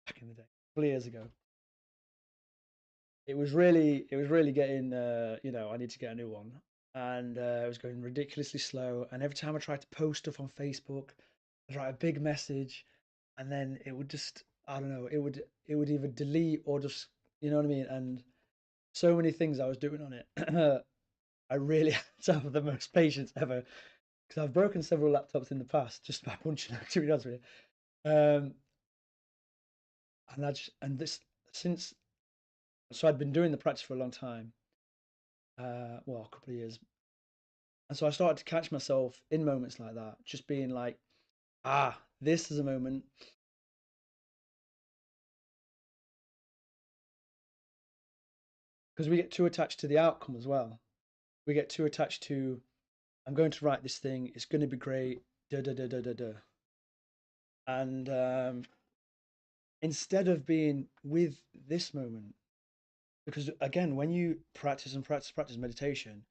back in the day. couple of years ago. It was really getting, I need to get a new one, and it was going ridiculously slow. And every time I tried to post stuff on Facebook, I'd write a big message, and then it would just, I don't know, it would either delete or just, you know what I mean. And so many things I was doing on it. I really had to have the most patience ever because I've broken several laptops in the past just by punching them. To be honest with you, and I just and this since so I'd been doing the practice for a long time, well, a couple of years, and so I started to catch myself in moments like that, just being like, this is a moment because we get too attached to the outcome as well. We get too attached to I'm going to write this thing, it's going to be great, da da da da da da, and instead of being with this moment, because again, when you practice and practice meditation,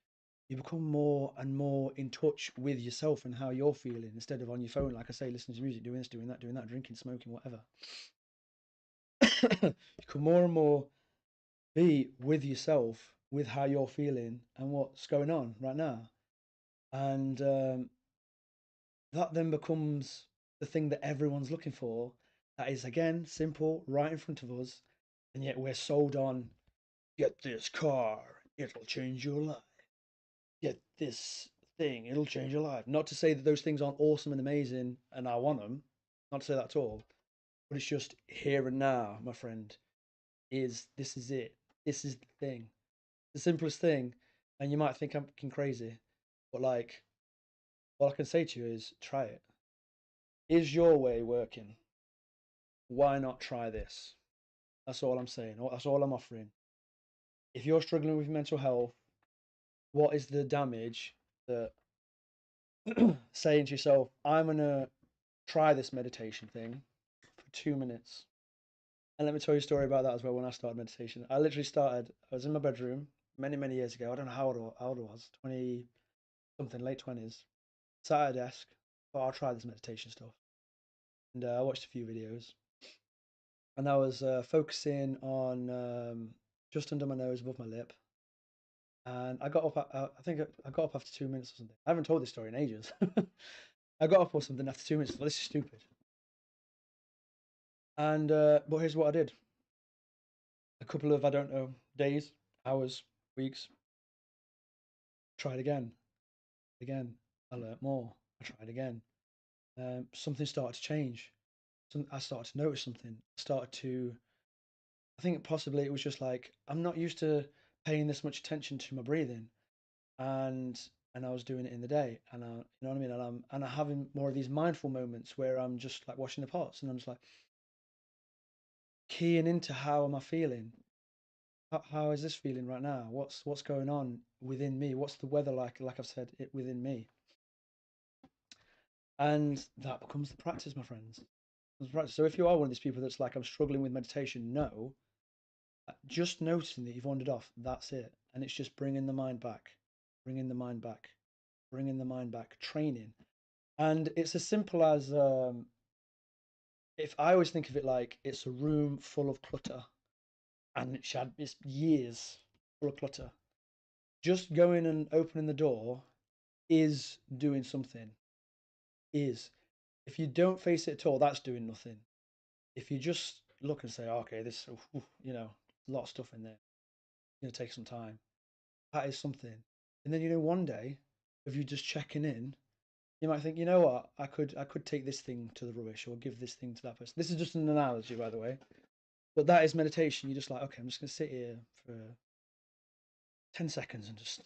you become more and more in touch with yourself and how you're feeling instead of on your phone, like I say, listening to music, doing this, doing that, drinking, smoking, whatever. You can more and more be with yourself, with how you're feeling and what's going on right now. And that then becomes the thing that everyone's looking for. That is, again, simple, right in front of us. And yet we're sold on get this car, it'll change your life. Get this thing, it'll change your life. Not to say that those things aren't awesome and amazing and I want them, not to say that at all, but it's just here and now, my friend, this is it. This is the thing. The simplest thing. And you might think I'm fucking crazy, but like, all I can say to you is try it. Is your way working? Why not try this? That's all I'm saying. That's all I'm offering. If you're struggling with mental health, what is the damage that saying to yourself, I'm going to try this meditation thing for 2 minutes? And let me tell you a story about that as well. When I started meditation, I literally started, I was in my bedroom many, many years ago. I don't know how old I was, 20 something, late 20s. Sat at a desk, thought I'll try this meditation stuff. And I watched a few videos. And I was focusing on just under my nose, above my lip. And I got up, I think I got up after 2 minutes or something. I haven't told this story in ages. I got up or something after 2 minutes. Well, this is stupid. And but here's what I did: a couple of, I don't know, days, hours, weeks. Tried again. I learnt more. I tried again. Something started to change. I started to notice something. I started to. I think possibly it was just like I'm not used to paying this much attention to my breathing, and I was doing it in the day, and you know what I mean. And I'm having more of these mindful moments where I'm just like washing the pots, and I'm just like keying into how am I feeling. How is this feeling right now? What's going on within me? What's the weather like? Like I've said, it within me, and that becomes the practice, my friends. So if you are one of these people that's like I'm struggling with meditation, no, just noticing that you've wandered off. That's it, and it's just bringing the mind back, bringing the mind back, bringing the mind back. Training, and it's as simple as if I always think of it like it's a room full of clutter, and it's years full of clutter. Just going and opening the door is doing something. Is if you don't face it at all, that's doing nothing. If you just look and say, okay, this, a lot of stuff in there, it's going to take some time. That is something. And then one day, if you just checking in, you might think, you know what, I could take this thing to the rubbish or give this thing to that person. This is just an analogy, by the way. But that is meditation. You're just like, okay, I'm just going to sit here for 10 seconds and just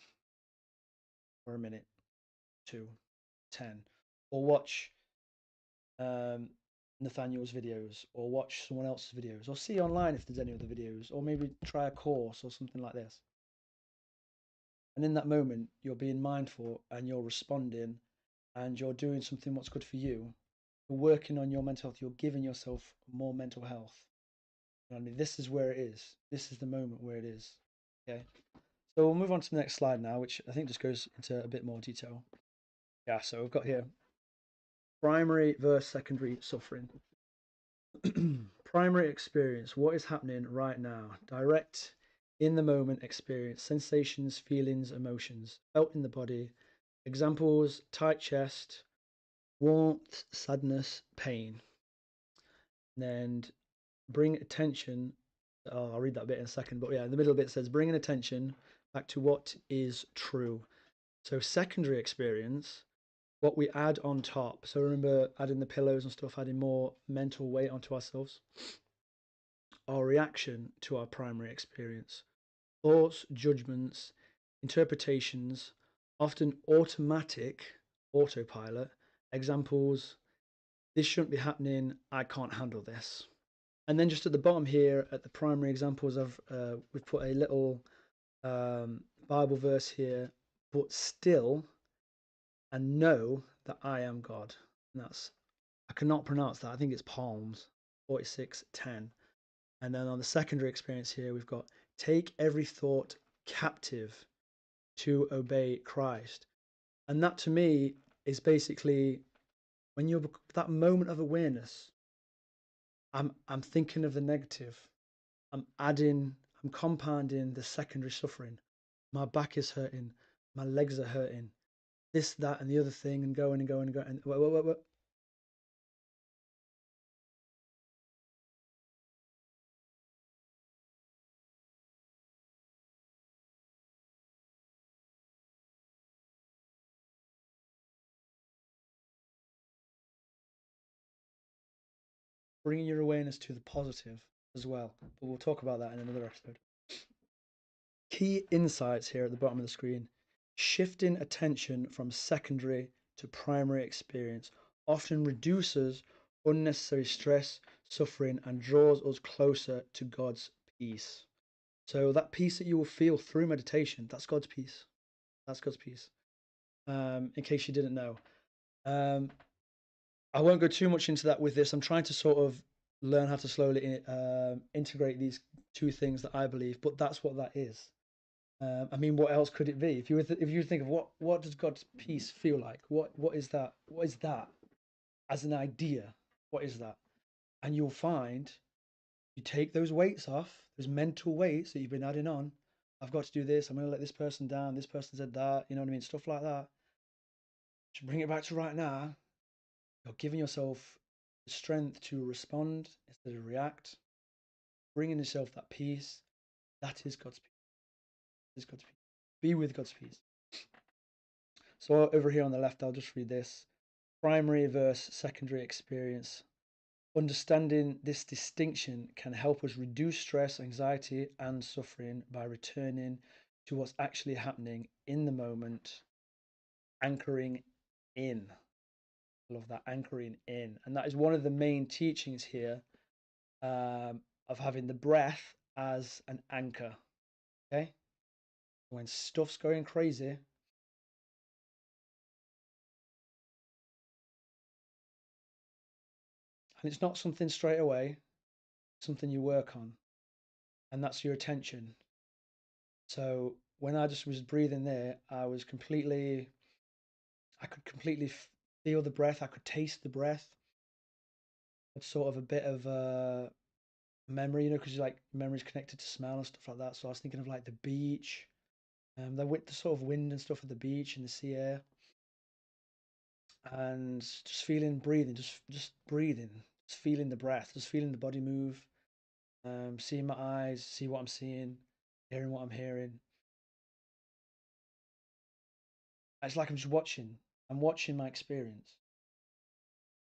for a minute, two, 10, or watch um, Nathaniel's videos, or watch someone else's videos, or see online if there's any other videos, or maybe try a course or something like this. And in that moment, you're being mindful and you're responding and you're doing something what's good for you. You're working on your mental health. You're giving yourself more mental health. I mean, this is where it is. This is the moment where it is. Okay. So we'll move on to the next slide now, which I think just goes into a bit more detail. Yeah. So we've got here primary versus secondary suffering. primary experience, what is happening right now? Direct, in the moment experience, sensations, feelings, emotions, felt in the body. Examples: tight chest, warmth, sadness, pain. And then bring attention. Oh, I'll read that bit in a second, but yeah, in the middle bit it says bringing attention back to what is true. So secondary experience, what we add on top. So remember adding the pillows and stuff, adding more mental weight onto ourselves. Our reaction to our primary experience. Thoughts, judgments, interpretations, often automatic, autopilot. Examples: this shouldn't be happening, I can't handle this. And then just at the bottom here, at the primary examples, we've put a little Bible verse here, but still, and know that I am God. And that's, I cannot pronounce that. I think it's Psalms 46:10. And then on the secondary experience here, we've got take every thought captive to obey Christ. And that to me is basically when you're that moment of awareness, I'm thinking of the negative. I'm compounding the secondary suffering. My back is hurting, my legs are hurting, this, that, and the other thing, and going and going and going. And what? Bringing your awareness to the positive as well. But we'll talk about that in another episode. Key insights here at the bottom of the screen. Shifting attention from secondary to primary experience often reduces unnecessary stress, suffering, and draws us closer to God's peace. So that peace that you will feel through meditation, that's God's peace. That's God's peace. In case you didn't know. Um, I won't go too much into that with this. I'm trying to sort of learn how to slowly integrate these two things that I believe, but that's what that is. I mean, what else could it be? If you think of what does God's peace feel like? What is that? What is that as an idea? What is that? And you'll find you take those weights off, those mental weights that you've been adding on. I've got to do this. I'm going to let this person down. This person said that. You know what I mean? Stuff like that. Just bring it back to right now. You're giving yourself the strength to respond instead of react. Bringing yourself that peace. That is God's peace. That is God's peace. Be with God's peace. So over here on the left, I'll just read this. Primary versus secondary experience. Understanding this distinction can help us reduce stress, anxiety, and suffering by returning to what's actually happening in the moment, anchoring in. I love that, anchoring in. And that is one of the main teachings here, of having the breath as an anchor. Okay? When stuff's going crazy, and it's not something straight away, something you work on, and that's your attention. So when I just was breathing there, I could completely feel the breath. I could taste the breath. It's sort of a bit of a memory, because like memory's connected to smell and stuff like that. So I was thinking of like the beach, the sort of wind and stuff at the beach and the sea air, and just feeling breathing, just breathing, just feeling the breath, just feeling the body move, seeing my eyes, see what I'm seeing, hearing what I'm hearing. It's like I'm just watching. I'm watching my experience.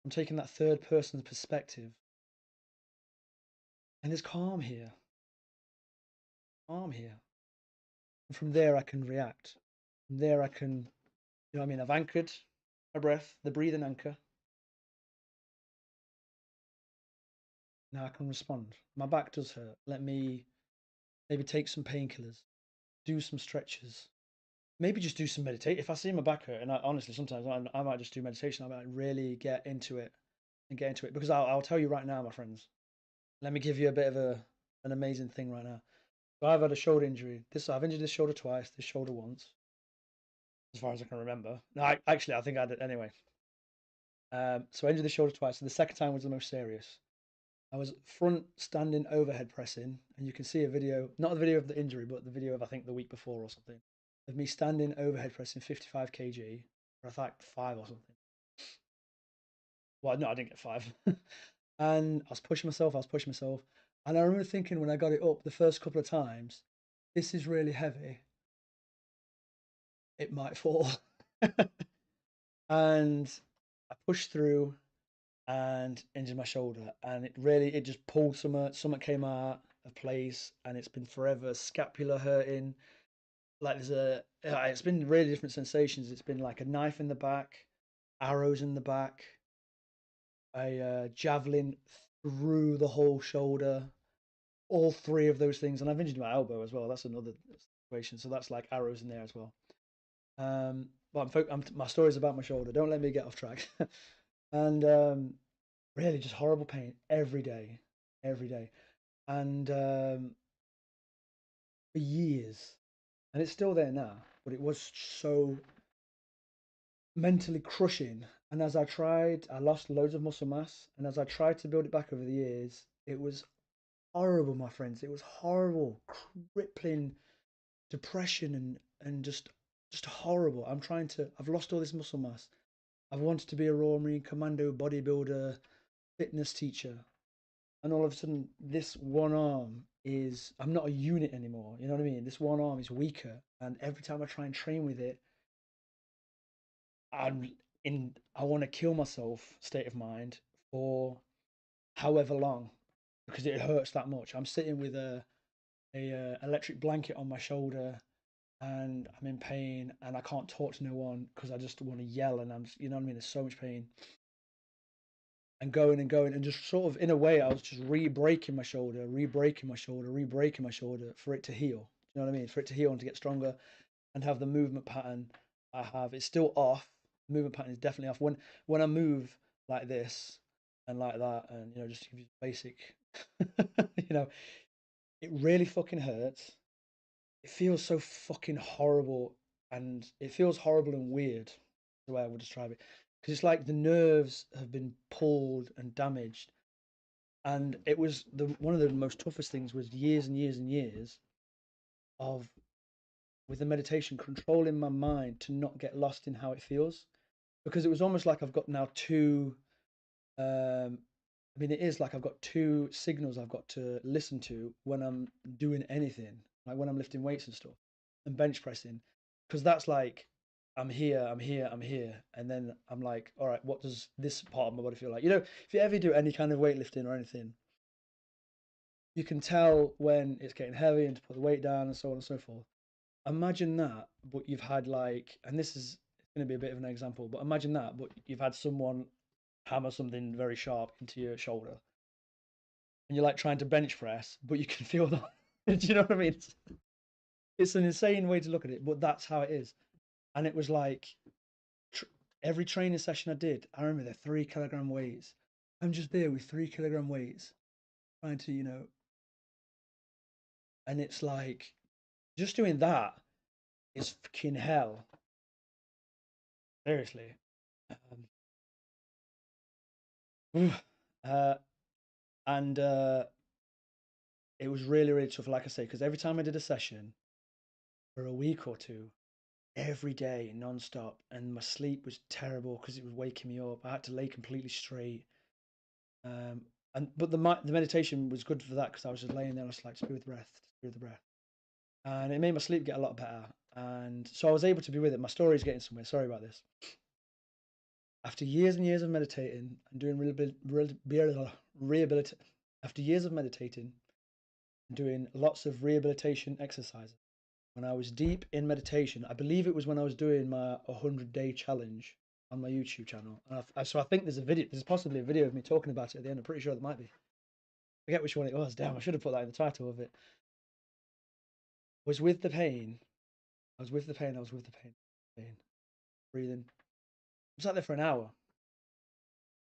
I'm taking that third person's perspective. And there's calm here. Calm here. And from there I can react. From there I can, you know what I mean? I've anchored my breath, the breathing anchor. Now I can respond. My back does hurt. Let me maybe take some painkillers, do some stretches, maybe just do some meditate. If I see my back hurt, and honestly, sometimes I might just do meditation. I might really get into it because I'll tell you right now, my friends. Let me give you a bit of an amazing thing right now. So I've had a shoulder injury. I've injured this shoulder twice, this shoulder once, as far as I can remember. No, I think I did anyway. So I injured the shoulder twice. So the second time was the most serious. I was front standing overhead pressing, and you can see a video, not the video of the injury, but the video of I think the week before or something, of me standing overhead pressing 55 kg, or I think 5 or something. Well, no, I didn't get 5. And I was pushing myself. And I remember thinking when I got it up the first couple of times, this is really heavy. It might fall. And I pushed through and injured my shoulder. And it just pulled something came out of place, and it's been forever scapular hurting. Like it's been really different sensations. It's been like a knife in the back, arrows in the back, a javelin through the whole shoulder, all three of those things, and I've injured my elbow as well. That's another situation. So that's like arrows in there as well. But my story's about my shoulder. Don't let me get off track. And really, just horrible pain every day, and for years, and it's still there now. But it was so mentally crushing. And as I lost loads of muscle mass, and as I tried to build it back over the years, it was horrible, my friends. It was horrible, crippling depression and just horrible. I've lost all this muscle mass. I've wanted to be a Royal Marine Commando bodybuilder, fitness teacher, and all of a sudden, this one arm I'm not a unit anymore. You know what I mean? This one arm is weaker, and every time I try and train with it, I'm I want to kill myself state of mind for however long because it hurts that much. I'm sitting with a electric blanket on my shoulder, and I'm in pain, and I can't talk to no one because I just want to yell, and you know what I mean. There's so much pain, and going, and just sort of in a way, I was just re-breaking my shoulder, re-breaking my shoulder, re-breaking my shoulder for it to heal. You know what I mean? For it to heal and to get stronger, and have the movement pattern I have. It's still off. The movement pattern is definitely off. When I move like this and like that, and just to give you basic, you know, it really fucking hurts. It feels so fucking horrible, and it feels horrible and weird. The way I would describe it, because it's like the nerves have been pulled and damaged, and it was the one of the most toughest things was years and years and years of with the meditation controlling my mind to not get lost in how it feels, because it was almost like I've got now two I mean, it is like I've got two signals I've got to listen to when I'm doing anything, like when I'm lifting weights and stuff and bench pressing, because that's like I'm here, I'm here, I'm here, and then I'm like, all right, what does this part of my body feel like? If you ever do any kind of weightlifting or anything, you can tell when it's getting heavy and to put the weight down and so on and so forth. Imagine that, but you've had like, and this is going to be a bit of an example, but imagine that, but you've had someone hammer something very sharp into your shoulder and you're like trying to bench press, but you can feel that. Do you know what I mean? It's an insane way to look at it, but that's how it is. And it was like tr- every training session I did, I remember the 3 kilogram weights. I'm just there with 3 kilogram weights, trying to, and it's like just doing that is fucking hell. Seriously. uh, and it was really, really tough, like I say, because every time I did a session for a week or two, every day non-stop, and my sleep was terrible because it was waking me up. I had to lay completely straight. um but the meditation was good for that because I was just laying there. I was like, just be with the breath, just be with the breath, and it made my sleep get a lot better, and so I was able to be with it. My story's getting somewhere, sorry about this. After years and years of meditating and doing rehabilitation, after years of meditating and doing lots of rehabilitation exercises, when I was deep in meditation, I believe it was when I was doing my 100-day challenge on my YouTube channel. So I think there's possibly a video of me talking about it at the end. I'm pretty sure there might be. I forget which one it was. Damn, I should have put that in the title of it. Was with the pain. I was with the pain. I was with the pain. Pain. Breathing. I sat there for an hour.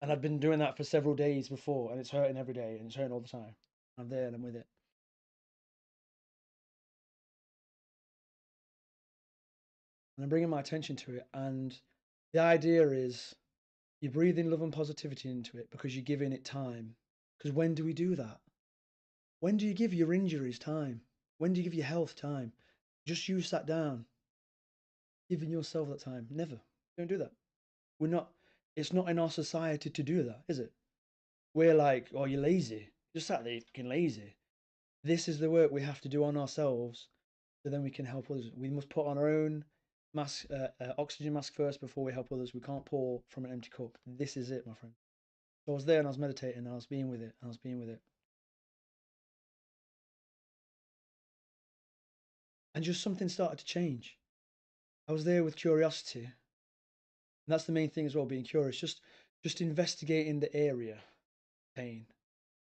And I'd been doing that for several days before, and it's hurting every day, and it's hurting all the time. I'm there and I'm with it. And I'm bringing my attention to it. And the idea is you breathe in love and positivity into it because you're giving it time. Because when do we do that? When do you give your injuries time? When do you give your health time? Just you sat down, giving yourself that time. Never. Don't do that. We're not, it's not in our society to do that, is it? We're like, oh, you're lazy. You're sat there, you're fucking lazy. This is the work we have to do on ourselves so then we can help others. We must put on our own mask, oxygen mask first before we help others. We can't pour from an empty cup. This is it, my friend. So I was there and I was meditating and I was being with it and I was being with it. And just something started to change. I was there with curiosity. And that's the main thing as well, being curious. Just investigating the area, pain.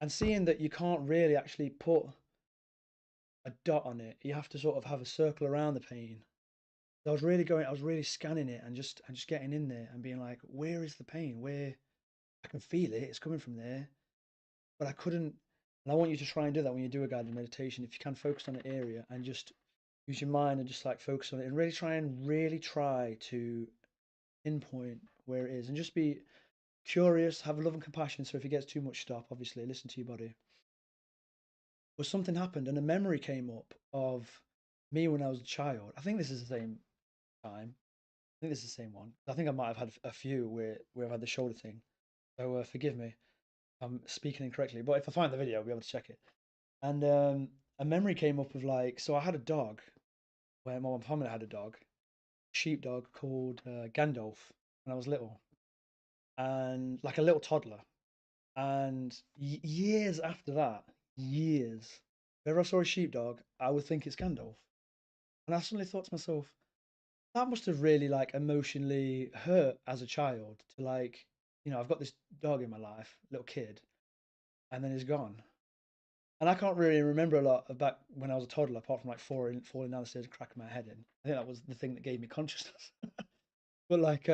And seeing that you can't really actually put a dot on it. You have to sort of have a circle around the pain. So I was really scanning it and just getting in there and being like, where is the pain? Where I can feel it, it's coming from there, but I couldn't. And I want you to try and do that when you do a guided meditation. If you can focus on an area and just use your mind and just like focus on it and really try to pinpoint where it is and just be curious, have love and compassion. So if it gets too much, stop. Obviously, listen to your body. But something happened and a memory came up of me when I was a child. I think this is the same time. I think this is the same one. I think I might have had a few where I've had the shoulder thing. So forgive me, I'm speaking incorrectly. But if I find the video, I'll be able to check it. And a memory came up of like, so I had a dog where my family had a dog, sheepdog called Gandalf when I was little, and like a little toddler. And years after that, years, if ever I saw a sheepdog, I would think it's Gandalf. And I suddenly thought to myself, that must have really like emotionally hurt as a child to like, I've got this dog in my life, little kid, and then he's gone. And I can't really remember a lot of back when I was a toddler, apart from like falling down the stairs and cracking my head in. I think that was the thing that gave me consciousness. But like, do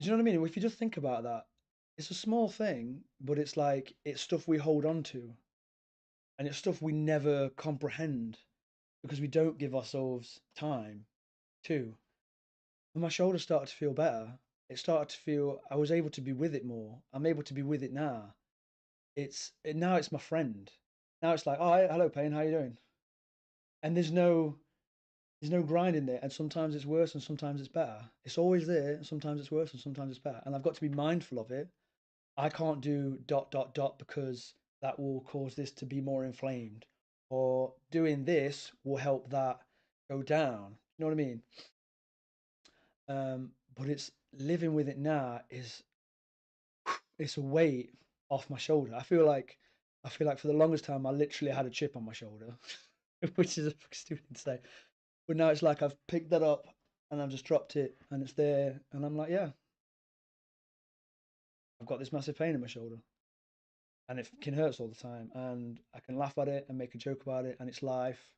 you know what I mean? If you just think about that, it's a small thing, but it's like it's stuff we hold on to, and it's stuff we never comprehend because we don't give ourselves time to. When my shoulders started to feel better, it started to feel I was able to be with it more. I'm able to be with it now. Now it's my friend. Now it's like, oh, hello, pain, how you doing? And there's no grind in there. And sometimes it's worse and sometimes it's better. It's always there. And sometimes it's worse and sometimes it's better. And I've got to be mindful of it. I can't do dot dot dot because that will cause this to be more inflamed, or doing this will help that go down. You know what I mean? But it's living with it now is it's a weight off my shoulder. I feel like for the longest time I literally had a chip on my shoulder, which is a stupid thing to say. But now it's like I've picked that up and I've just dropped it and it's there and I'm like, yeah, I've got this massive pain in my shoulder and it can hurt all the time and I can laugh at it and make a joke about it and it's life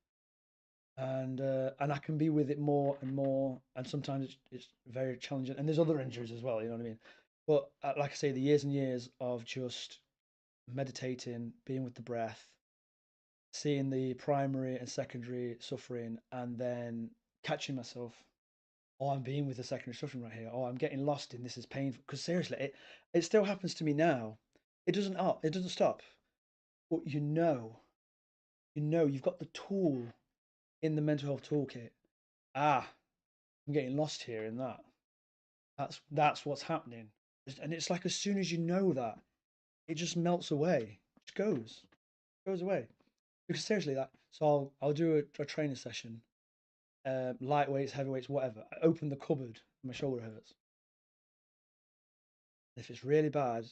and I can be with it more and more and sometimes it's very challenging and there's other injuries as well, you know what I mean? But like I say, the years and years of just meditating, being with the breath, seeing the primary and secondary suffering, and then catching myself. Oh, I'm being with the secondary suffering right here. Oh, I'm getting lost in this is painful. Because seriously, it still happens to me now. It doesn't stop. But you've got the tool in the mental health toolkit. Ah, I'm getting lost here in that. That's what's happening. And it's like as soon as you know that, it just melts away. It goes away. Because seriously, that so I'll do a training session, light weights, heavy weights, whatever. I open the cupboard, my shoulder hurts. If it's really bad,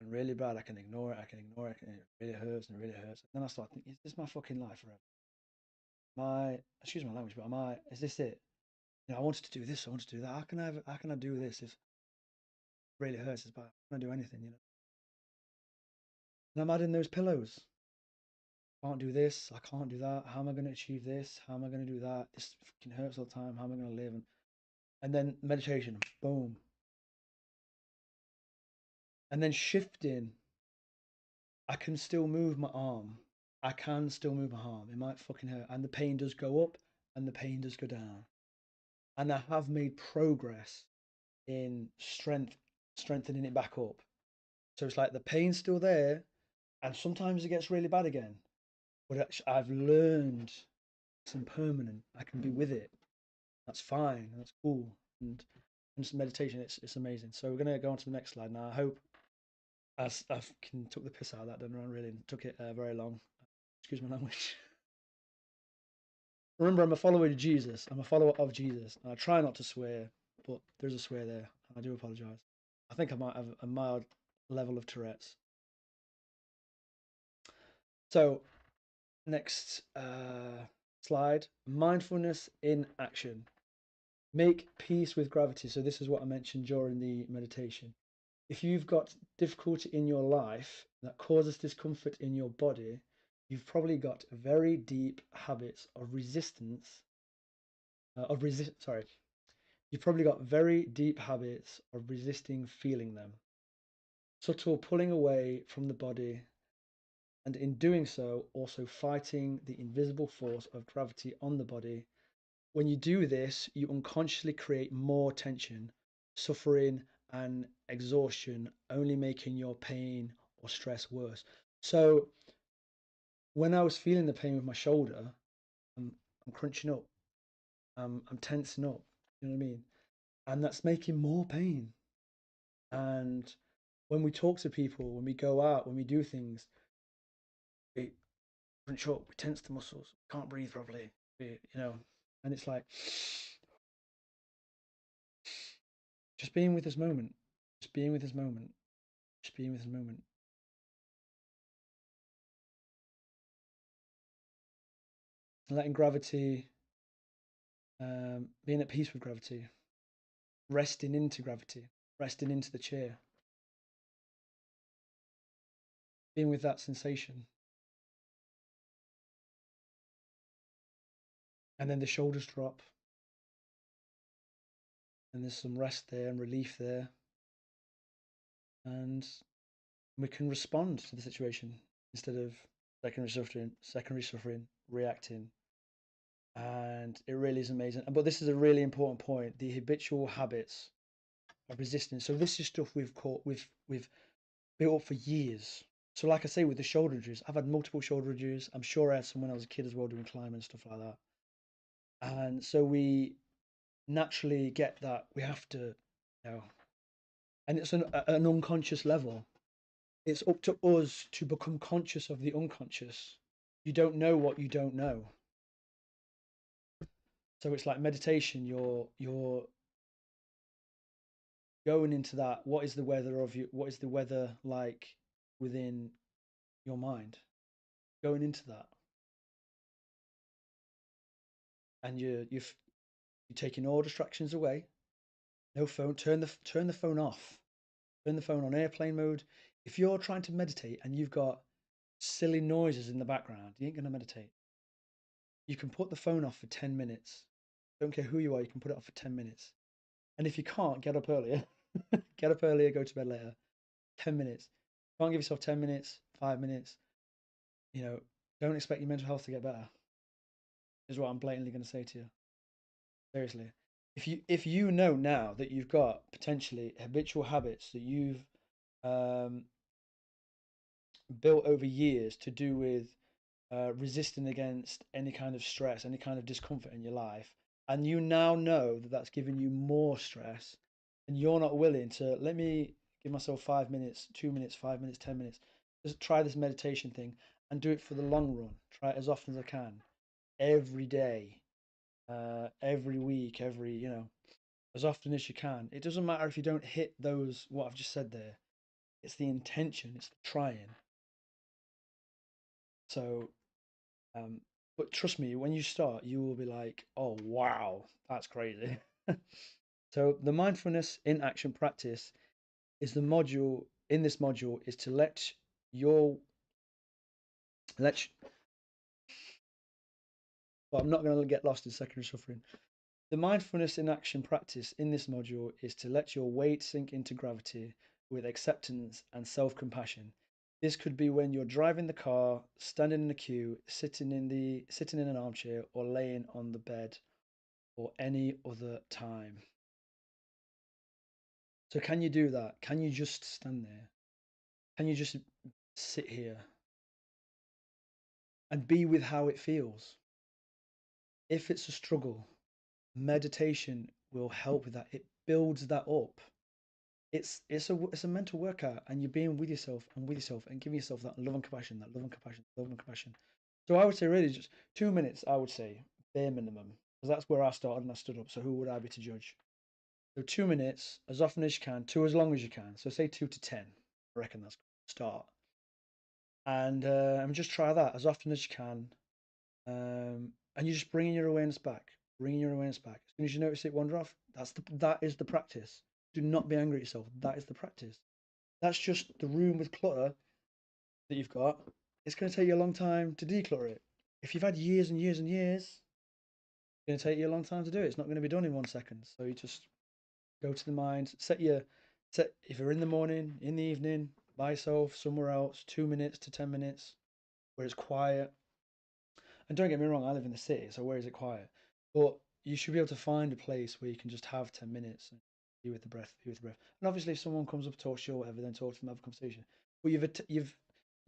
I can ignore it. I can ignore it. And it really hurts and it really hurts. And then I start thinking, is this my fucking life forever? Excuse my language, but is this it? I wanted to do this. I wanted to do that. How can I do this if it really hurts? It's bad. I can't do anything. And I'm adding those pillows. Can't do this. I can't do that. How am I going to achieve this? How am I going to do that? This fucking hurts all the time. How am I going to live? And then meditation, boom. And then shifting, I can still move my arm. I can still move my arm. It might fucking hurt. And the pain does go up and the pain does go down. And I have made progress in strengthening it back up. So it's like the pain's still there, and sometimes it gets really bad again. But I've learned it's impermanent. I can be with it. That's fine. That's cool. And just meditation, it's amazing. So we're gonna go on to the next slide now. I hope as I can took the piss out of that, didn't I? Really took it very long. Excuse my language. Remember, I'm a follower of Jesus. I'm a follower of Jesus. And I try not to swear, but there's a swear there. I do apologise. I think I might have a mild level of Tourette's. So, next slide, mindfulness in action. Make peace with gravity. So, this is what I mentioned during the meditation. If you've got difficulty in your life that causes discomfort in your body, you've probably got very deep habits of resistance, sorry, you've probably got very deep habits of resisting feeling them. Subtle pulling away from the body, and in doing so, also fighting the invisible force of gravity on the body. When you do this, you unconsciously create more tension, suffering, and exhaustion, only making your pain or stress worse. So, when I was feeling the pain with my shoulder, I'm, I'm crunching up, I'm tensing up, you know what I mean? And that's making more pain. And when we talk to people, when we go out, when we do things, we crunch up, we tense the muscles, can't breathe properly, and it's like just being with this moment, just being with this moment, just being with this moment, and letting gravity, being at peace with gravity, resting into gravity, resting into the chair, being with that sensation, and then the shoulders drop, and there's some rest there and relief there, and we can respond to the situation instead of secondary suffering, reacting. And it really is amazing. But this is a really important point: the habitual habits of resistance. So this is stuff we've built up for years. So like I say, with the shoulder injuries, I've had multiple shoulder injuries. I'm sure I had some when I was a kid as well, doing climbing and stuff like that. And so we naturally get that we have to, and it's an unconscious level. It's up to us to become conscious of the unconscious. You don't know what you don't know. So it's like meditation. You're going into that. What is the weather of you? What is the weather like within your mind? Going into that, and you're taking all distractions away. No phone. Turn the phone off. Turn the phone on airplane mode. If you're trying to meditate and you've got silly noises in the background, you ain't gonna meditate. You can put the phone off for 10 minutes. Don't care who you are. You can put it off for 10 minutes. And if you can't, get up earlier. Get up earlier. Go to bed later. 10 minutes. Can't give yourself 10 minutes. 5 minutes. You know, don't expect your mental health to get better. Is what I'm blatantly going to say to you. Seriously, if you know now that you've got potentially habitual habits that you've um, built over years to do with resisting against any kind of stress, any kind of discomfort in your life, and you now know that that's giving you more stress, and you're not willing to let me give myself 5 minutes, 2 minutes, 5 minutes, 10 minutes, just try this meditation thing and do it for the long run. Try it as often as I can, every day, every week, as often as you can. It doesn't matter if you don't hit those, what I've just said there. It's the intention, it's the trying. So, um, but trust me, when you start, you will be like, oh, wow, that's crazy. So, the mindfulness in action practice is the module in this module is to your, let, well, I'm not going to get lost in secondary suffering. The mindfulness in action practice in this module is to let your weight sink into gravity with acceptance and self compassion. This could be when you're driving the car, standing in a queue, sitting in an armchair, or laying on the bed, or any other time. So can you do that? Can you just stand there? Can you just sit here and be with how it feels? If it's a struggle, meditation will help with that. It builds that up. It's a mental workout, and you're being with yourself and giving yourself that love and compassion, that love and compassion, love and compassion. So I would say really just 2 minutes. I would say bare minimum, because that's where I started and I stood up. So who would I be to judge? So 2 minutes as often as you can, to as long as you can. So say 2 to 10. I reckon that's a start, and just try that as often as you can. And you're just bringing your awareness back, bringing your awareness back. As soon as you notice it wander off, that is the practice. Do not be angry at yourself. That is the practice. That's just the room with clutter that you've got. It's going to take you a long time to declutter it. If you've had years and years and years, it's going to take you a long time to do it. It's not going to be done in 1 second. So you just go to the mind, set if you're in the morning, in the evening, by yourself, somewhere else, 2 minutes to 10 minutes, where it's quiet. And don't get me wrong, I live in the city, so where is it quiet? But you should be able to find a place where you can just have 10 minutes and be with the breath, be with the breath. And obviously, if someone comes up, talks to you or whatever, then talk to them, have a conversation. But you've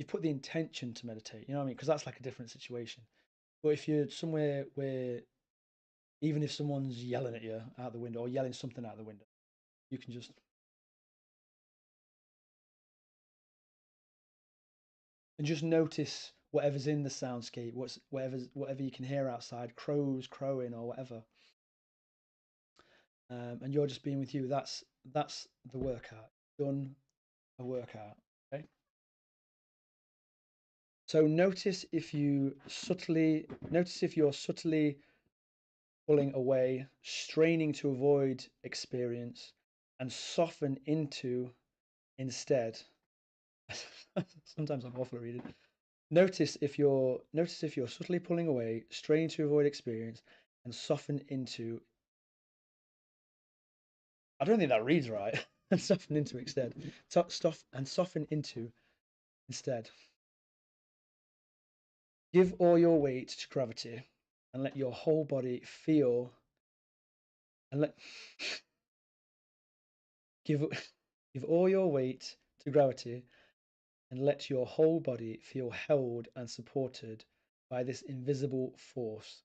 put the intention to meditate. You know what I mean? Because that's like a different situation. But if you're somewhere where even if someone's yelling at you out the window or yelling something out the window, you can just and just notice whatever's in the soundscape, whatever you can hear outside, crows crowing or whatever, and you're just being with you. That's the workout. Done a workout. Okay. So notice if you're subtly pulling away, straining to avoid experience, and soften into instead. Sometimes I'm awful at reading. Notice if you're subtly pulling away, straining to avoid experience, and soften into. I don't think that reads right. And soften into instead. Stuff and soften into instead. Give all your weight to gravity, and let your whole body feel. And let give give all your weight to gravity, and let your whole body feel held and supported by this invisible force.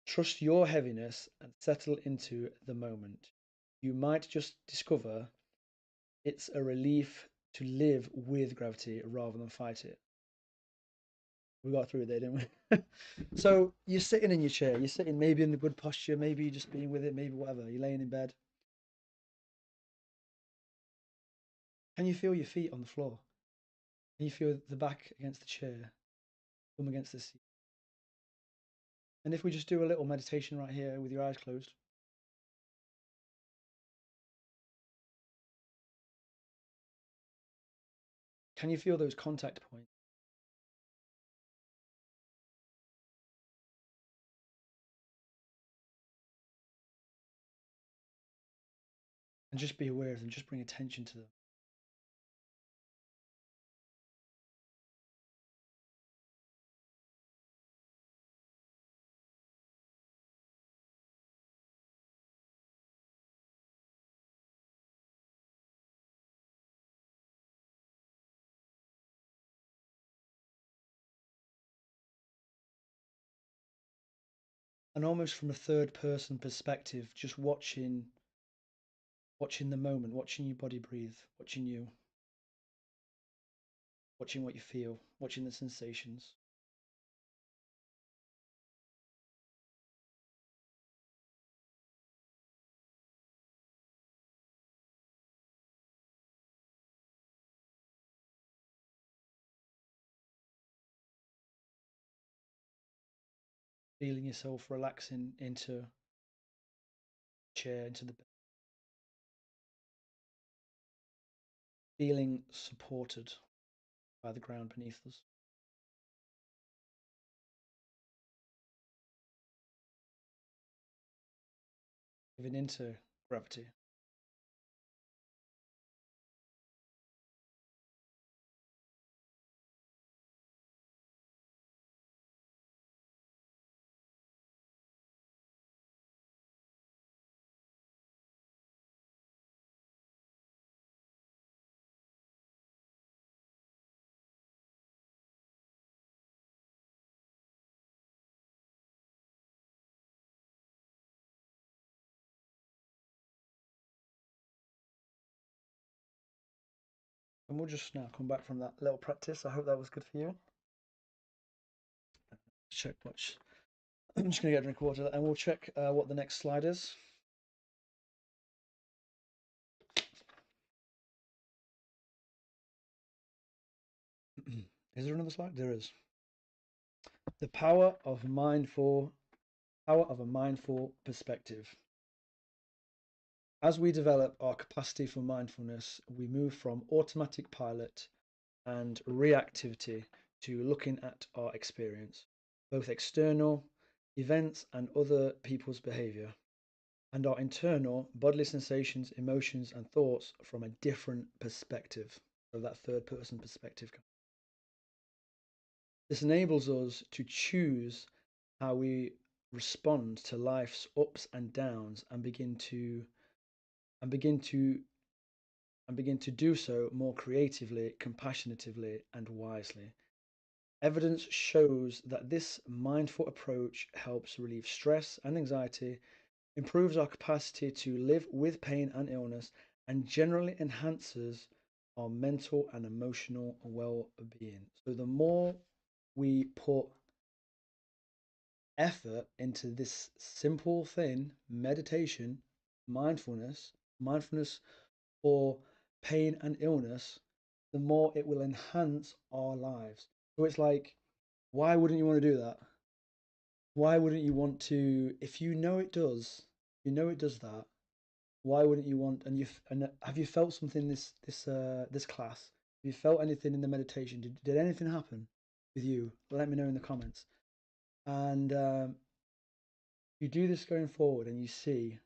Trust your heaviness and settle into the moment. You might just discover it's a relief to live with gravity rather than fight it. We got through it there, didn't we? So you're sitting in your chair, you're sitting maybe in the good posture, maybe you're just being with it, maybe whatever. You're laying in bed. Can you feel your feet on the floor? Can you feel the back against the chair, thumb against the seat? And if we just do a little meditation right here with your eyes closed, can you feel those contact points? And just be aware of them, just bring attention to them. And almost from a third person perspective, just watching the moment, watching your body breathe, watching you, watching what you feel, watching the sensations. Feeling yourself relaxing into the chair, into the bed, feeling supported by the ground beneath us. Giving into gravity. And we'll just now come back from that little practice. I hope that was good for you. Check watch. I'm just going to get a drink of water and we'll check what the next slide is. Is there another slide? There is. The power of a mindful perspective. As we develop our capacity for mindfulness, we move from automatic pilot and reactivity to looking at our experience, both external events and other people's behavior, and our internal bodily sensations, emotions, and thoughts from a different perspective. So, that third person perspective. This enables us to choose how we respond to life's ups and downs and begin to begin to do so more creatively, compassionately, and wisely. Evidence shows that this mindful approach helps relieve stress and anxiety, improves our capacity to live with pain and illness, and generally enhances our mental and emotional well-being. So the more we put effort into this simple thing, meditation, mindfulness for pain and illness, the more it will enhance our lives. So it's like, why wouldn't you want to do that? Why wouldn't you want to, if you know it does, you know it does that, why wouldn't you want, and have you felt something this class? Have you felt anything in the meditation? Did anything happen with you? Let me know in the comments. And you do this going forward and you see,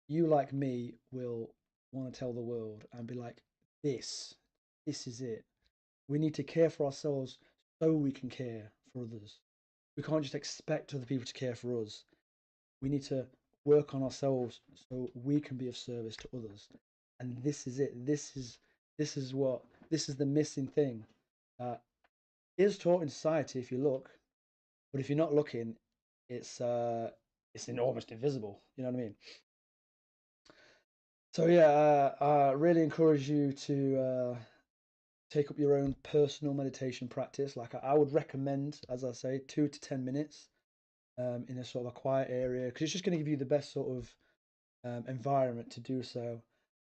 you like me will want to tell the world and be like, this, this is it. We need to care for ourselves so we can care for others. We can't just expect other people to care for us. We need to work on ourselves so we can be of service to others. And this is it. This is the missing thing. Is taught in society if you look, but if you're not looking, it's almost invisible. You know what I mean? So yeah, I really encourage you to take up your own personal meditation practice. Like I would recommend, as I say, 2 to 10 minutes in a sort of a quiet area because it's just going to give you the best sort of environment to do so.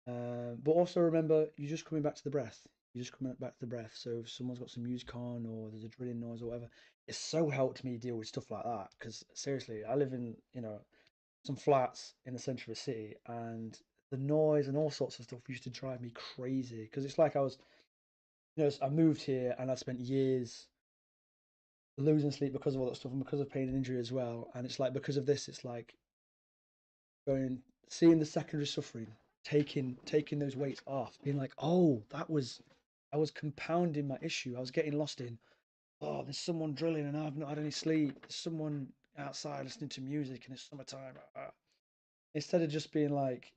But also remember, you're just coming back to the breath. You're just coming back to the breath. So if someone's got some music on or there's a drilling noise or whatever, it's so helped me deal with stuff like that. Because seriously, I live in some flats in the centre of a city, and the noise and all sorts of stuff used to drive me crazy. Because it's like I was, I moved here and I spent years losing sleep because of all that stuff and because of pain and injury as well. And it's like because of this, it's like going seeing the secondary suffering, taking those weights off, being like, oh, I was compounding my issue. I was getting lost in, oh, there's someone drilling and I've not had any sleep. There's someone outside listening to music and it's summertime. Instead of just being like,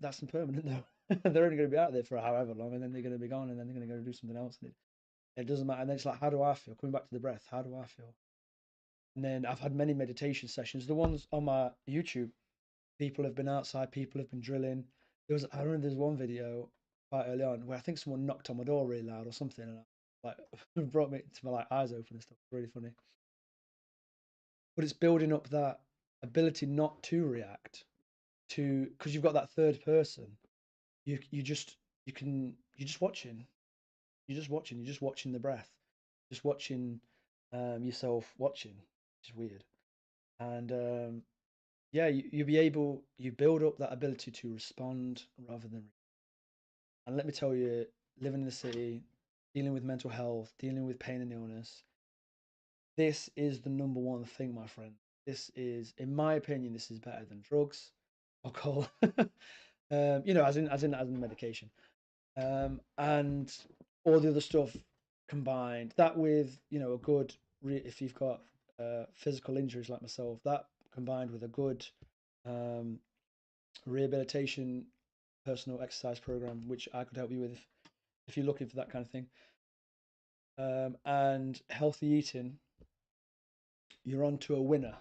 that's impermanent though. They're only going to be out there for however long and then they're going to be gone and then they're going to go do something else. And it doesn't matter. And then it's like, how do I feel? Coming back to the breath, how do I feel? And then I've had many meditation sessions. The ones on my YouTube, people have been outside, people have been drilling. I remember there's one video quite early on where I think someone knocked on my door really loud or something, and like brought me to my like eyes open and stuff. Really funny. But it's building up that ability not to react to because you've got that third person. You're just watching. You're just watching the breath. Just watching yourself watching. Which is weird. And yeah, you build up that ability to respond rather than. And let me tell you, living in the city, dealing with mental health, dealing with pain and illness, this is the number one thing, my friend. This is, in my opinion, this is better than drugs, alcohol, as in medication, and all the other stuff combined. That with a good, if you've got physical injuries like myself, that combined with a good um, rehabilitation personal exercise program, which I could help you with if you're looking for that kind of thing, and healthy eating, you're on to a winner.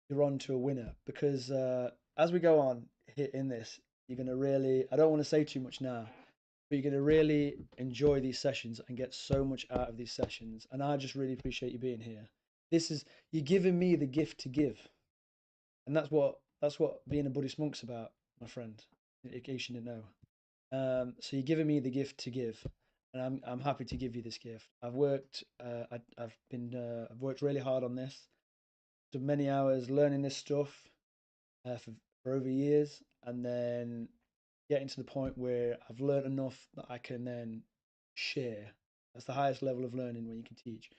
You're on to a winner because as we go on here in this, You're going to really, I don't want to say too much now, but you're going to really enjoy these sessions and get so much out of these sessions. And I just really appreciate you being here. This is, you're giving me the gift to give. And that's what being a Buddhist monk's about, my friend, in case you didn't know. So you're giving me the gift to give, and I'm happy to give you this gift. I've worked really hard on this, done many hours learning this stuff for over years, and then getting to the point where I've learned enough that I can then share. That's the highest level of learning when you can teach.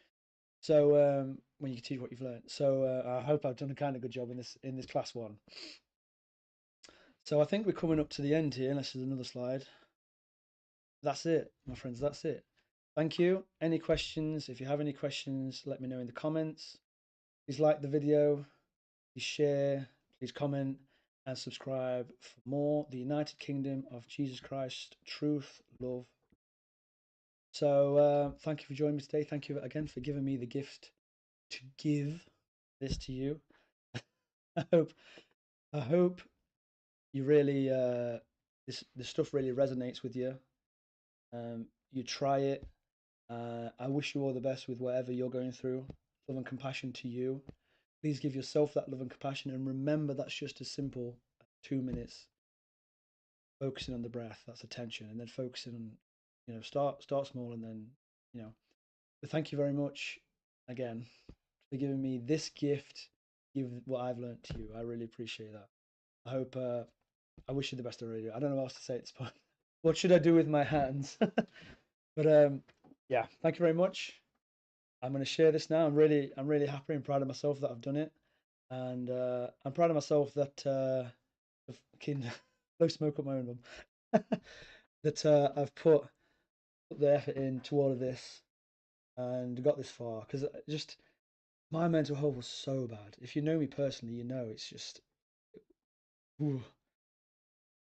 So when you can teach what you've learned. So I hope I've done a kind of good job in this class one. So I think we're coming up to the end here, unless there's another slide. That's it, my friends. That's it. Thank you. Any questions? If you have any questions, let me know in the comments. Please like the video, please share, please comment, and subscribe for more. The United Kingdom of Jesus Christ, truth, love. So thank you for joining me today. Thank you again for giving me the gift to give this to you. I hope I hope you really this stuff really resonates with you. You try it. I wish you all the best with whatever you're going through. Love and compassion to you. Please give yourself that love and compassion, and remember that's just as simple as 2 minutes focusing on the breath. That's attention, and then focusing on, start small, and then, you know. But thank you very much again for giving me this gift. Give what I've learned to you. I really appreciate that. I hope. I wish you the best already. I don't know what else to say at this point. What should I do with my hands? But yeah, thank you very much. I'm going to share this now. I'm really happy and proud of myself that I've done it, and I'm proud of myself that I've blow smoke up my own bum. That I've put the effort into all of this and got this far, because just my mental health was so bad. If you know me personally, you know it's just. Ooh.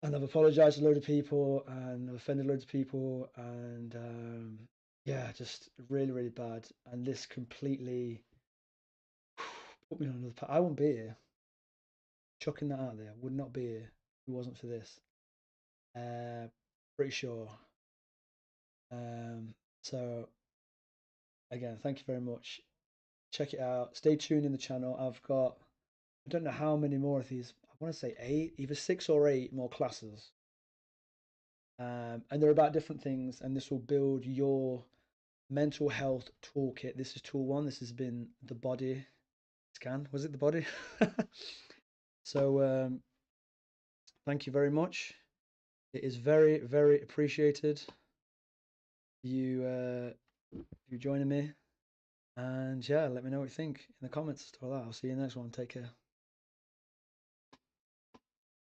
And I've apologized to a load of people and I've offended loads of people, and yeah, just really, really bad. And this completely put me on another path. I wouldn't be here. Chucking that out there, would not be here if it wasn't for this. Uh, Pretty sure. So again, thank you very much. Check it out. Stay tuned in the channel. I don't know how many more of these. I want to say 8, either 6 or 8 more classes. And they're about different things, and this will build your mental health toolkit. This is tool 1. This has been the body scan. Was it the body? So thank you very much. It is very, very appreciated you joining me. And yeah, let me know what you think in the comments. All that. I'll see you in the next one. Take care.